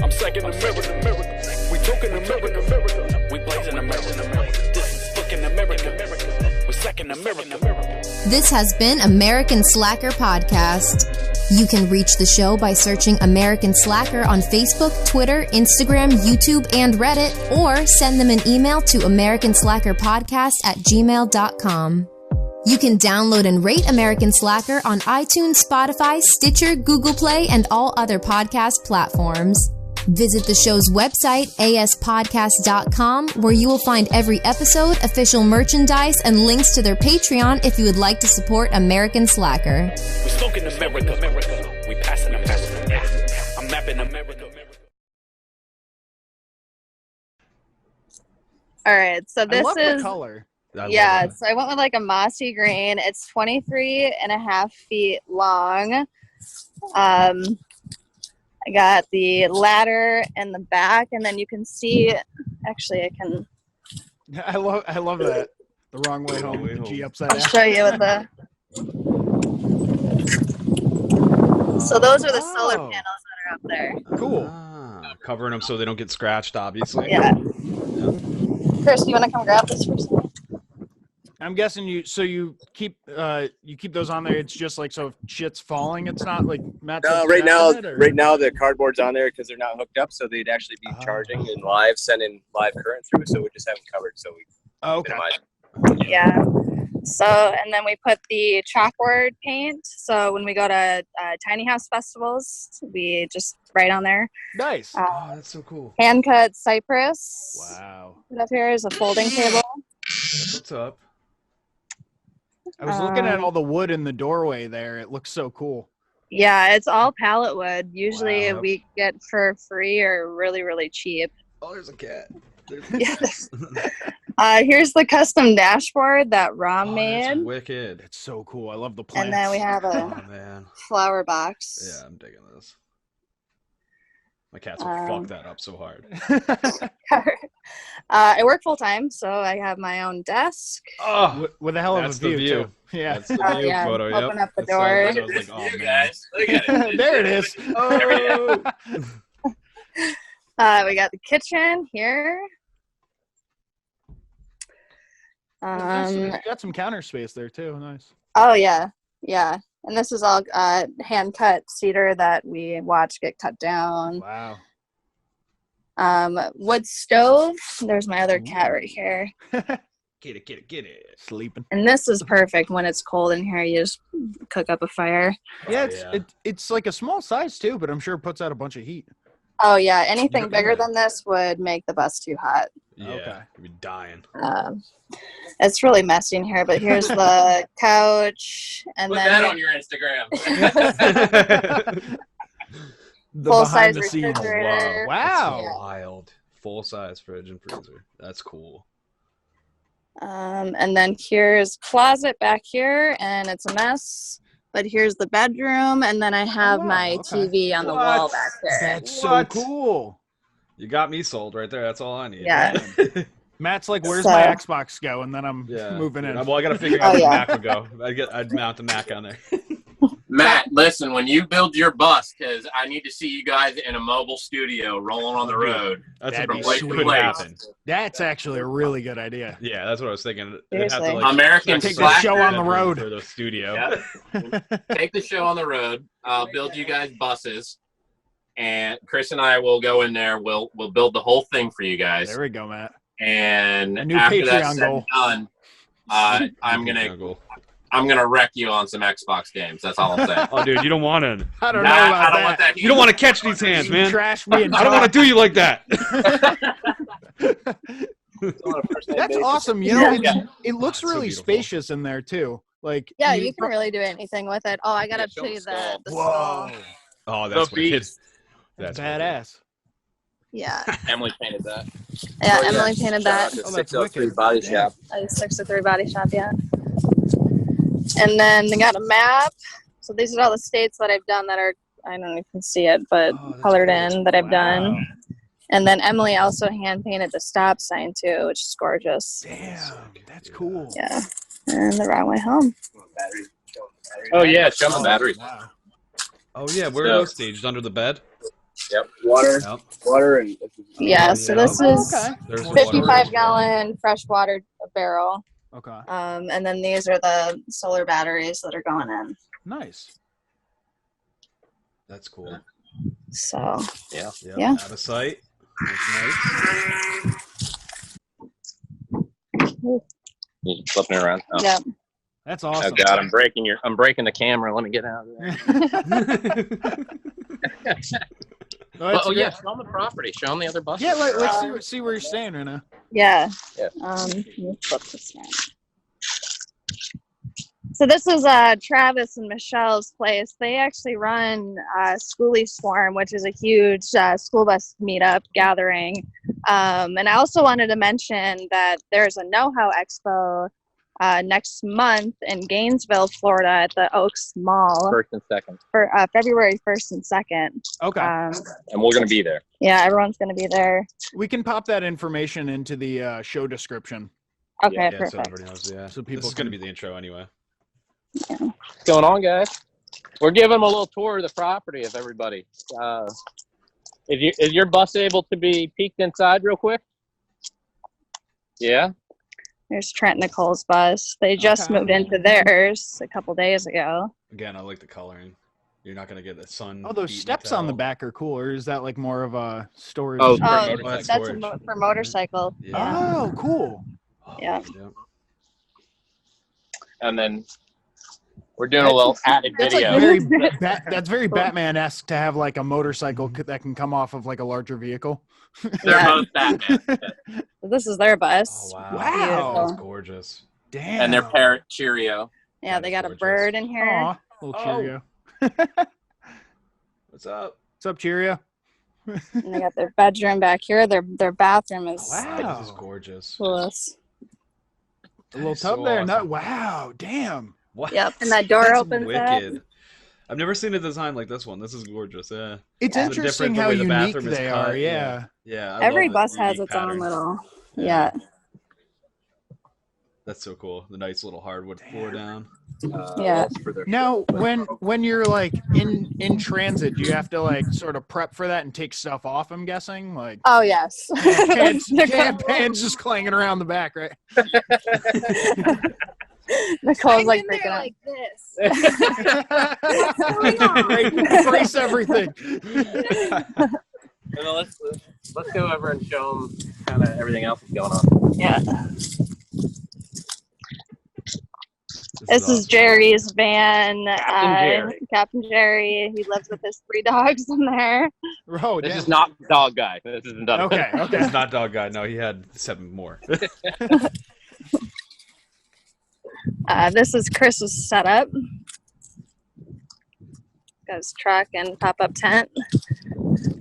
I'm second America. We talking America. We blazing America. This is fucking America. We're second America. This has been American Slacker Podcast. You can reach the show by searching American Slacker on Facebook, Twitter, Instagram, YouTube, and Reddit, or send them an email to americanslackerpodcast@gmail.com. You can download and rate American Slacker on iTunes, Spotify, Stitcher, Google Play, and all other podcast platforms. Visit the show's website, aspodcast.com, where you will find every episode, official merchandise, and links to their Patreon if you would like to support American Slacker. We smoking America. We passing America. I'm mapping America. All right, so I this love is the color. I love yeah. it. So I went with like a mossy green. It's 23.5 feet long. I got the ladder in the back, and then you can see. Actually, I can I love that. The wrong way home with the G upside I'll down. show you with the. So those are the solar Oh. panels that are up there. Cool. Covering them so they don't get scratched, obviously. Yeah. Chris, you want to come grab this for a second? I'm guessing you keep those on there. It's just like so if shit's falling, it's not like Matt. No, right now the cardboard's on there because they're not hooked up, so they'd actually be charging and live, sending live current through. So we just have them covered, so we Okay. minimize. Yeah. So, and then we put the chalkboard paint. So when we go to tiny house festivals, we just write on there. Nice. Oh, that's so cool. Hand cut cypress. Wow. Right up here is a folding table. What's up? I was looking at all the wood in the doorway there. It looks so cool. Yeah, it's all pallet wood. Usually Wow. we get for free or really, really cheap. Oh, there's a cat. Yes. Here's the custom dashboard that Rom That's made. wicked. It's so cool. I love the plants. And then we have Oh, a man. flower box. Yeah, I'm digging this. My cats will fuck that up so hard. I work full time, so I have my own desk. Oh, with a hell of that's a view, the view. too. Yeah. That's the Oh, view yeah. photo. Open Yep. up the That's so door. good. I was like, oh, You man. guys, look at it. There it is. Oh. We got the kitchen here. You got some counter space there too. Nice. Oh yeah, yeah. And this is all hand cut cedar that we watch get cut down. Wow. Wood stove. There's my other cat right here. Get it. Sleeping. And this is perfect when it's cold in here. You just cook up a fire. Yeah, Oh, it's like a small size too, but I'm sure it puts out a bunch of heat. Oh yeah, anything bigger than this would make the bus too hot. Yeah. Okay. It'd be dying. It's really messy in here, but here's the couch, and Put then that on your Instagram. The full-size behind the scenes. refrigerator. Wow. Yeah. Wild. Full-size fridge and freezer. That's cool. And then here's closet back here, and it's a mess. But here's the bedroom, and then I have my TV on the wall back there. That's so cool. You got me sold right there. That's all I need. Yeah. Matt's like, "Where's So- my Xbox go?" And then I'm moving in. Well, I got to figure out where Oh, the yeah. Mac would go. I'd mount the Mac on there. Matt, listen, when you build your bus, because I need to see you guys in a mobile studio rolling on the road. That's That'd a be place sweet. to happen. That's actually a really good idea. Yeah, that's what I was thinking. They'd have to, Seriously. like, American Take the Slacker show on the road. for the studio. Yeah. Take the show on the road. I'll build you guys buses, and Chris and I will go in there. We'll build the whole thing for you guys. There we go, Matt. And A new after that's Patreon said goal. and done, I'm gonna wreck you on some Xbox games. That's all I'm saying. Oh, dude, you don't want to. I don't Nah, know I about don't want that. You don't want to catch these hands, You man. trash me and I don't want to do you like that. That's awesome. You know, Yeah. it looks So really beautiful. spacious in there too. Like, Yeah, you can really do anything with it. Oh, I gotta show show you the the Whoa, stall. Oh, that's The wicked. beast. That's badass. Yeah, Emily painted that. yeah. Emily painted that. Oh, that's 603 wicked. Body Yeah. Shop. 603 Body Shop, yeah. And then they got a map. So these are all the states that I've done that are, I don't know if you can see it, but Oh, that's colored cool. in that I've Wow. done. And then Emily also hand painted the stop sign too, which is gorgeous. Damn, that's cool. Yeah. And the wrong way home. Oh yeah, show them the batteries. Wow. Oh, yeah. Where are those staged? Under the bed? Yep. Water. Yep. Water and. Yeah, so this is Okay. There's the water. 55-gallon freshwater barrel. Okay. And then these are the solar batteries that are going in. Nice. That's cool. So Yep. Yeah. Out of sight. That's nice. Flipping it around. Oh. yeah. That's Oh awesome. God, I'm breaking the camera. Let me get out of there. Oh, that's Oh good. yeah, show them the property. Show them the other buses. Yeah, let's see where you're staying right now. Yeah. Yeah. Let me flip this down. So this is Travis and Michelle's place. They actually run Skoolie Swarm, which is a huge school bus meetup gathering. And I also wanted to mention that there's a Know H.O.W. Expo next month in Gainesville, Florida at the Oaks Mall First and second. for February 1st and 2nd. Okay. And we're gonna be there. Yeah, everyone's going to be there. We can pop that information into the show description. Okay, Yeah, so perfect. everybody knows, yeah. So This people is going to can- be the intro anyway. What's going on, guys? We're giving them a little tour of the property of everybody. Is your bus able to be peeked inside real quick? Yeah. There's Trent Nicole's bus. They just Okay. moved into theirs a couple days ago. Again, I like the coloring. You're not going to get the sun. Oh, those beating steps it on the out. back are cool, or is that like more of a storage? Oh, Oh, motorcycle that's storage. for motorcycle. Yeah. Oh, cool. Yeah. And then we're doing a little added That's video. like That's very Batman-esque to have like a motorcycle that can come off of like a larger vehicle. They're Yeah. both Batman. This is their bus. Oh, wow. Wow. That's Beautiful. gorgeous. Damn. And their parrot Cheerio. Yeah, That they is got a gorgeous. bird in here. Aw, little Oh. Cheerio. What's up? What's up, Cheerio? And they got their bedroom back here. Their bathroom is Wow. This is gorgeous. coolest. A little So tub there. awesome. Wow. Damn. What? Yep, and that door That's opens up. wicked. I've never seen a design like this one. This is gorgeous. Yeah. It's The interesting different- the how way the unique bathroom is they cut, are. Yeah. Yeah. I Every love bus the has unique its own pattern. little. Yeah. Yeah. That's so cool. The nice little hardwood floor down. Yeah. Now, when you're like in transit, do you have to like sort of prep for that and take stuff off? I'm guessing like Oh yes. pants just clanging around the back, right? Nicole's like freaking out. like this. Brace everything. And then let's go over and show them kind of everything else that's going on. Yeah. This This is Jerry's van. Captain Jerry. Captain Jerry. He lives with his 3 dogs in there. Oh, This is not dog guy. This isn't dog Okay. It's not dog guy. No, he had 7 more. This is Chris's setup. Got his truck and pop-up tent.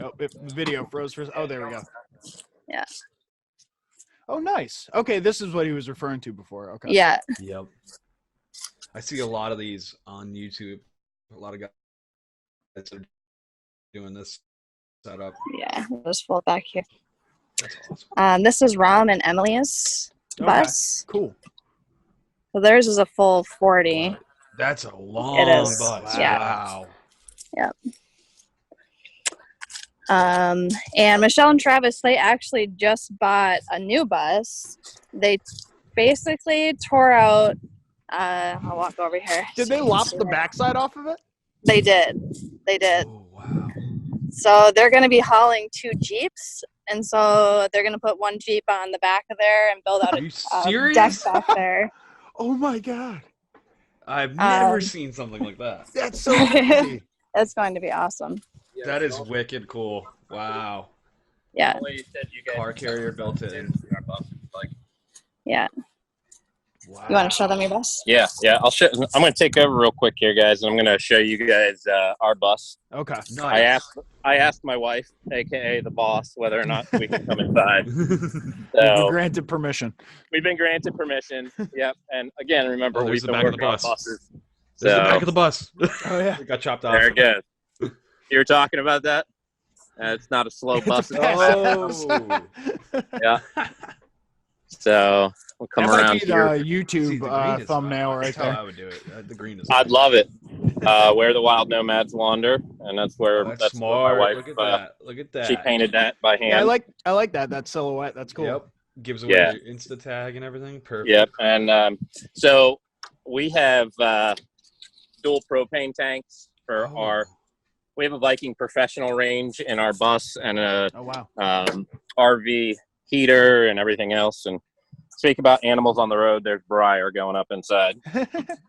Oh, the video froze for. Oh, there we go. Yeah. Oh, nice. Okay, this is what he was referring to before. Okay. Yeah. Yep. I see a lot of these on YouTube. A lot of guys that are doing this setup. Yeah. Just fold back here. That's awesome. This is Rom and Emily's bus. Cool. So theirs is a full 40. That's a long It is. bus. Yeah. Wow. Yep. And Michelle and Travis, they actually just bought a new bus. They basically tore out, I'll walk over here. Did they lop the backside off of it? They did. They did. Oh, wow. So they're going to be hauling 2 Jeeps. And so they're going to put 1 Jeep on the back of there and build out Are you a serious? deck back there. Oh my God. I've never seen something like that. That's so crazy. It's going to be awesome. That is wicked cool. Wow. Yeah. Car carrier built in. Yeah. Wow. You want to show them your bus? Yeah. I'll show. I'm going to take over real quick here, guys, and I'm going to show you guys our bus. Okay. Nice. I asked my wife, aka the boss, whether or not we can come inside. You've So granted permission. we've been granted permission. Yep. And again, remember, there's we've the been back of the working on bus. buses. There's the So back of the bus. Oh yeah. It got chopped off. there it goes. You were talking about that? It's not a slow bus. Oh. Yeah. So we'll come That might around be the here. See, YouTube the green is thumbnail fine. right That's how there. I would do it. The green is I'd love it. Where the wild nomads wander, and that's where That's that's smart. where my wife. Look at that. Look at that. She painted that by hand. Yeah, I like that silhouette. That's cool. Yep. Gives away Yeah. your Insta tag and everything. Perfect. Yep. And so we have dual propane tanks for our. We have a Viking professional range in our bus and a Oh wow. RV heater and everything else. And speak about animals on the road. There's Briar going up inside,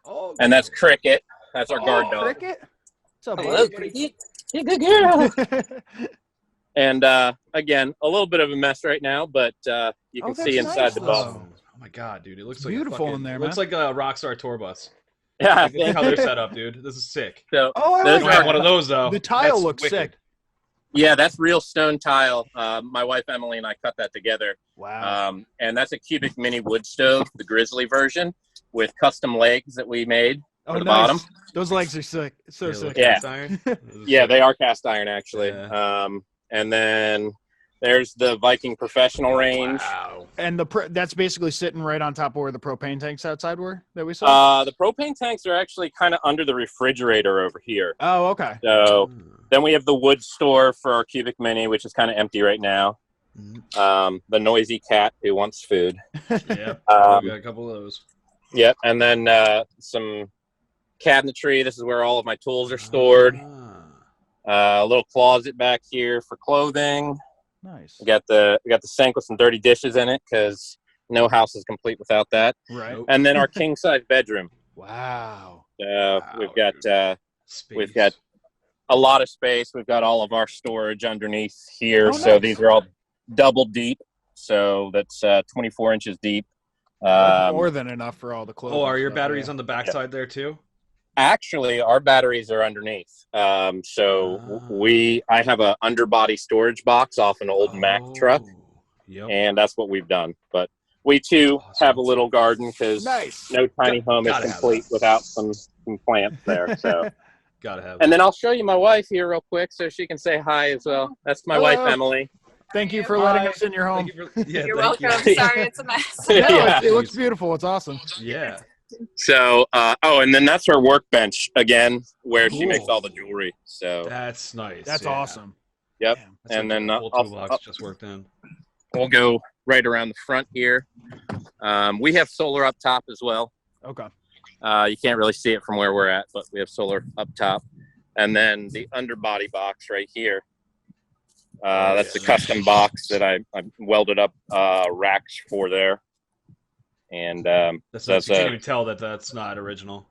Oh, and that's Cricket. That's our guard dog. Cricket. What's up, Hello, buddy? Cricket. You good girl. And again, a little bit of a mess right now, but you can Oh, see that's inside nice, the bus. though. Oh my god, dude! It looks like Beautiful a in there, Looks man. like a Rockstar tour bus. Yeah. Look at how they're set up, dude. This is sick. So Oh, I those You like don't have are- one of those though. The tile That's looks wicked. sick. yeah, that's real stone tile. My wife Emily and I cut that together. Wow. And that's a cubic mini wood stove, the Grizzly version, with custom legs that we made for the bottom. Those legs are sick. So Yeah, sick. look, Yeah. cast iron. This is Yeah, sick. they are cast iron actually. Yeah. And then there's the Viking professional range. Wow. And that's basically sitting right on top of where the propane tanks outside were that we saw. The propane tanks are actually kind of under the refrigerator over here. Oh, okay. So then we have the wood store for our cubic mini, which is kind of empty right now. The noisy cat who wants food. Yep. We got a couple of those. Yep. And then some cabinetry. This is where all of my tools are stored. A little closet back here for clothing. Nice. We got the sink with some dirty dishes in it because no house is complete without that. Right. And then our king size bedroom. Wow. We've got Space. we've got a lot of space. We've got all of our storage underneath here. Oh, So nice. these are all double deep. So that's 24 inches deep. More than enough for all the clothes. Oh, are your stuff, batteries yeah. on the backside there too? Actually, our batteries are underneath. I have a underbody storage box off an old Mack truck, Yep. and that's what we've done. But we too have a little garden because Nice. no tiny home is Gotta have complete that. without some plants there. So, Gotta have. and then I'll show you my wife here real quick so she can say hi as well. That's my wife, Hello. Emily. Thank you for letting us in your home. You're thank welcome. you. Sorry, it's a mess. No, Yeah. it looks beautiful. It's awesome. Yeah. So, and then that's her workbench again, where she Cool. makes all the jewelry. So, That's nice. That's yeah. awesome. yep. Damn. That's And like then a full I'll- toolbox just worked in. we'll go right around the front here. We have solar up top as well. Okay. You can't really see it from where we're at, but we have solar up top. And then the underbody box right here. That's the custom box that I welded up racks for there. And That's so nice. You can't even tell that that's not original.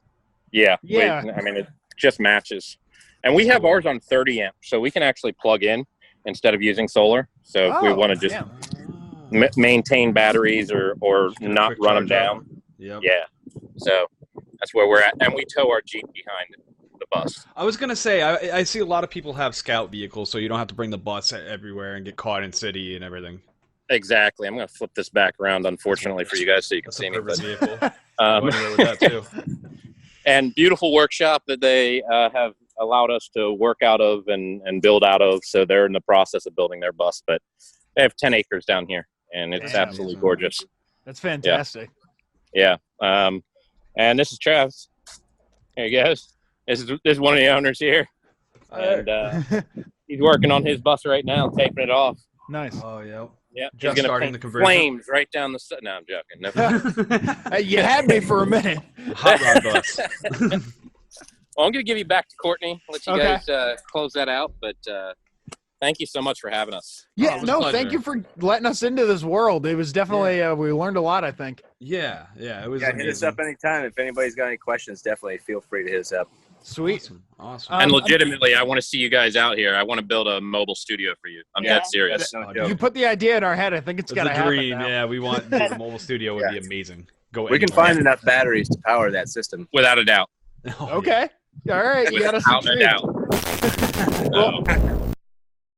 yeah. Yeah. I mean, it just matches. And we have ours on 30 amps, so we can actually plug in instead of using solar. So if we want to just maintain batteries or not run them down. Yep. Yeah. So that's where we're at. And we tow our Jeep behind the bus. I was going to say, I see a lot of people have scout vehicles, so you don't have to bring the bus everywhere and get caught in city and everything. Exactly. I'm going to flip this back around, unfortunately, for you guys so you can see me. But, vehicle. Go anywhere with that too. And beautiful workshop that they have allowed us to work out of and build out of. So they're in the process of building their bus, but they have 10 acres down here, and it's absolutely gorgeous. That's fantastic. Yeah. And this is Travis. Here he goes. This is one of the owners here. And he's working on his bus right now, taping it off. Nice. Oh, yeah. Yeah, Just he's starting gonna the conversion. flames right down the. No, I'm joking. No. Hey, you had me for a minute. Hot rod bus. Well, I'm gonna give you back to Courtney. Let you guys close that out. But thank you so much for having us. Yeah, thank you for letting us into this world. It was definitely we learned a lot, I think. Yeah, it was. Yeah, hit us up anytime. If anybody's got any questions, definitely feel free to hit us up. Sweet. Awesome. And legitimately, I want to see you guys out here. I want to build a mobile studio for you. I'm dead serious. You put the idea in our head. I think it's got to happen. Dream. Now. Yeah, we want the mobile studio would be amazing. We can find enough batteries to power that system. Without a doubt. Okay. All right. You got us without a doubt.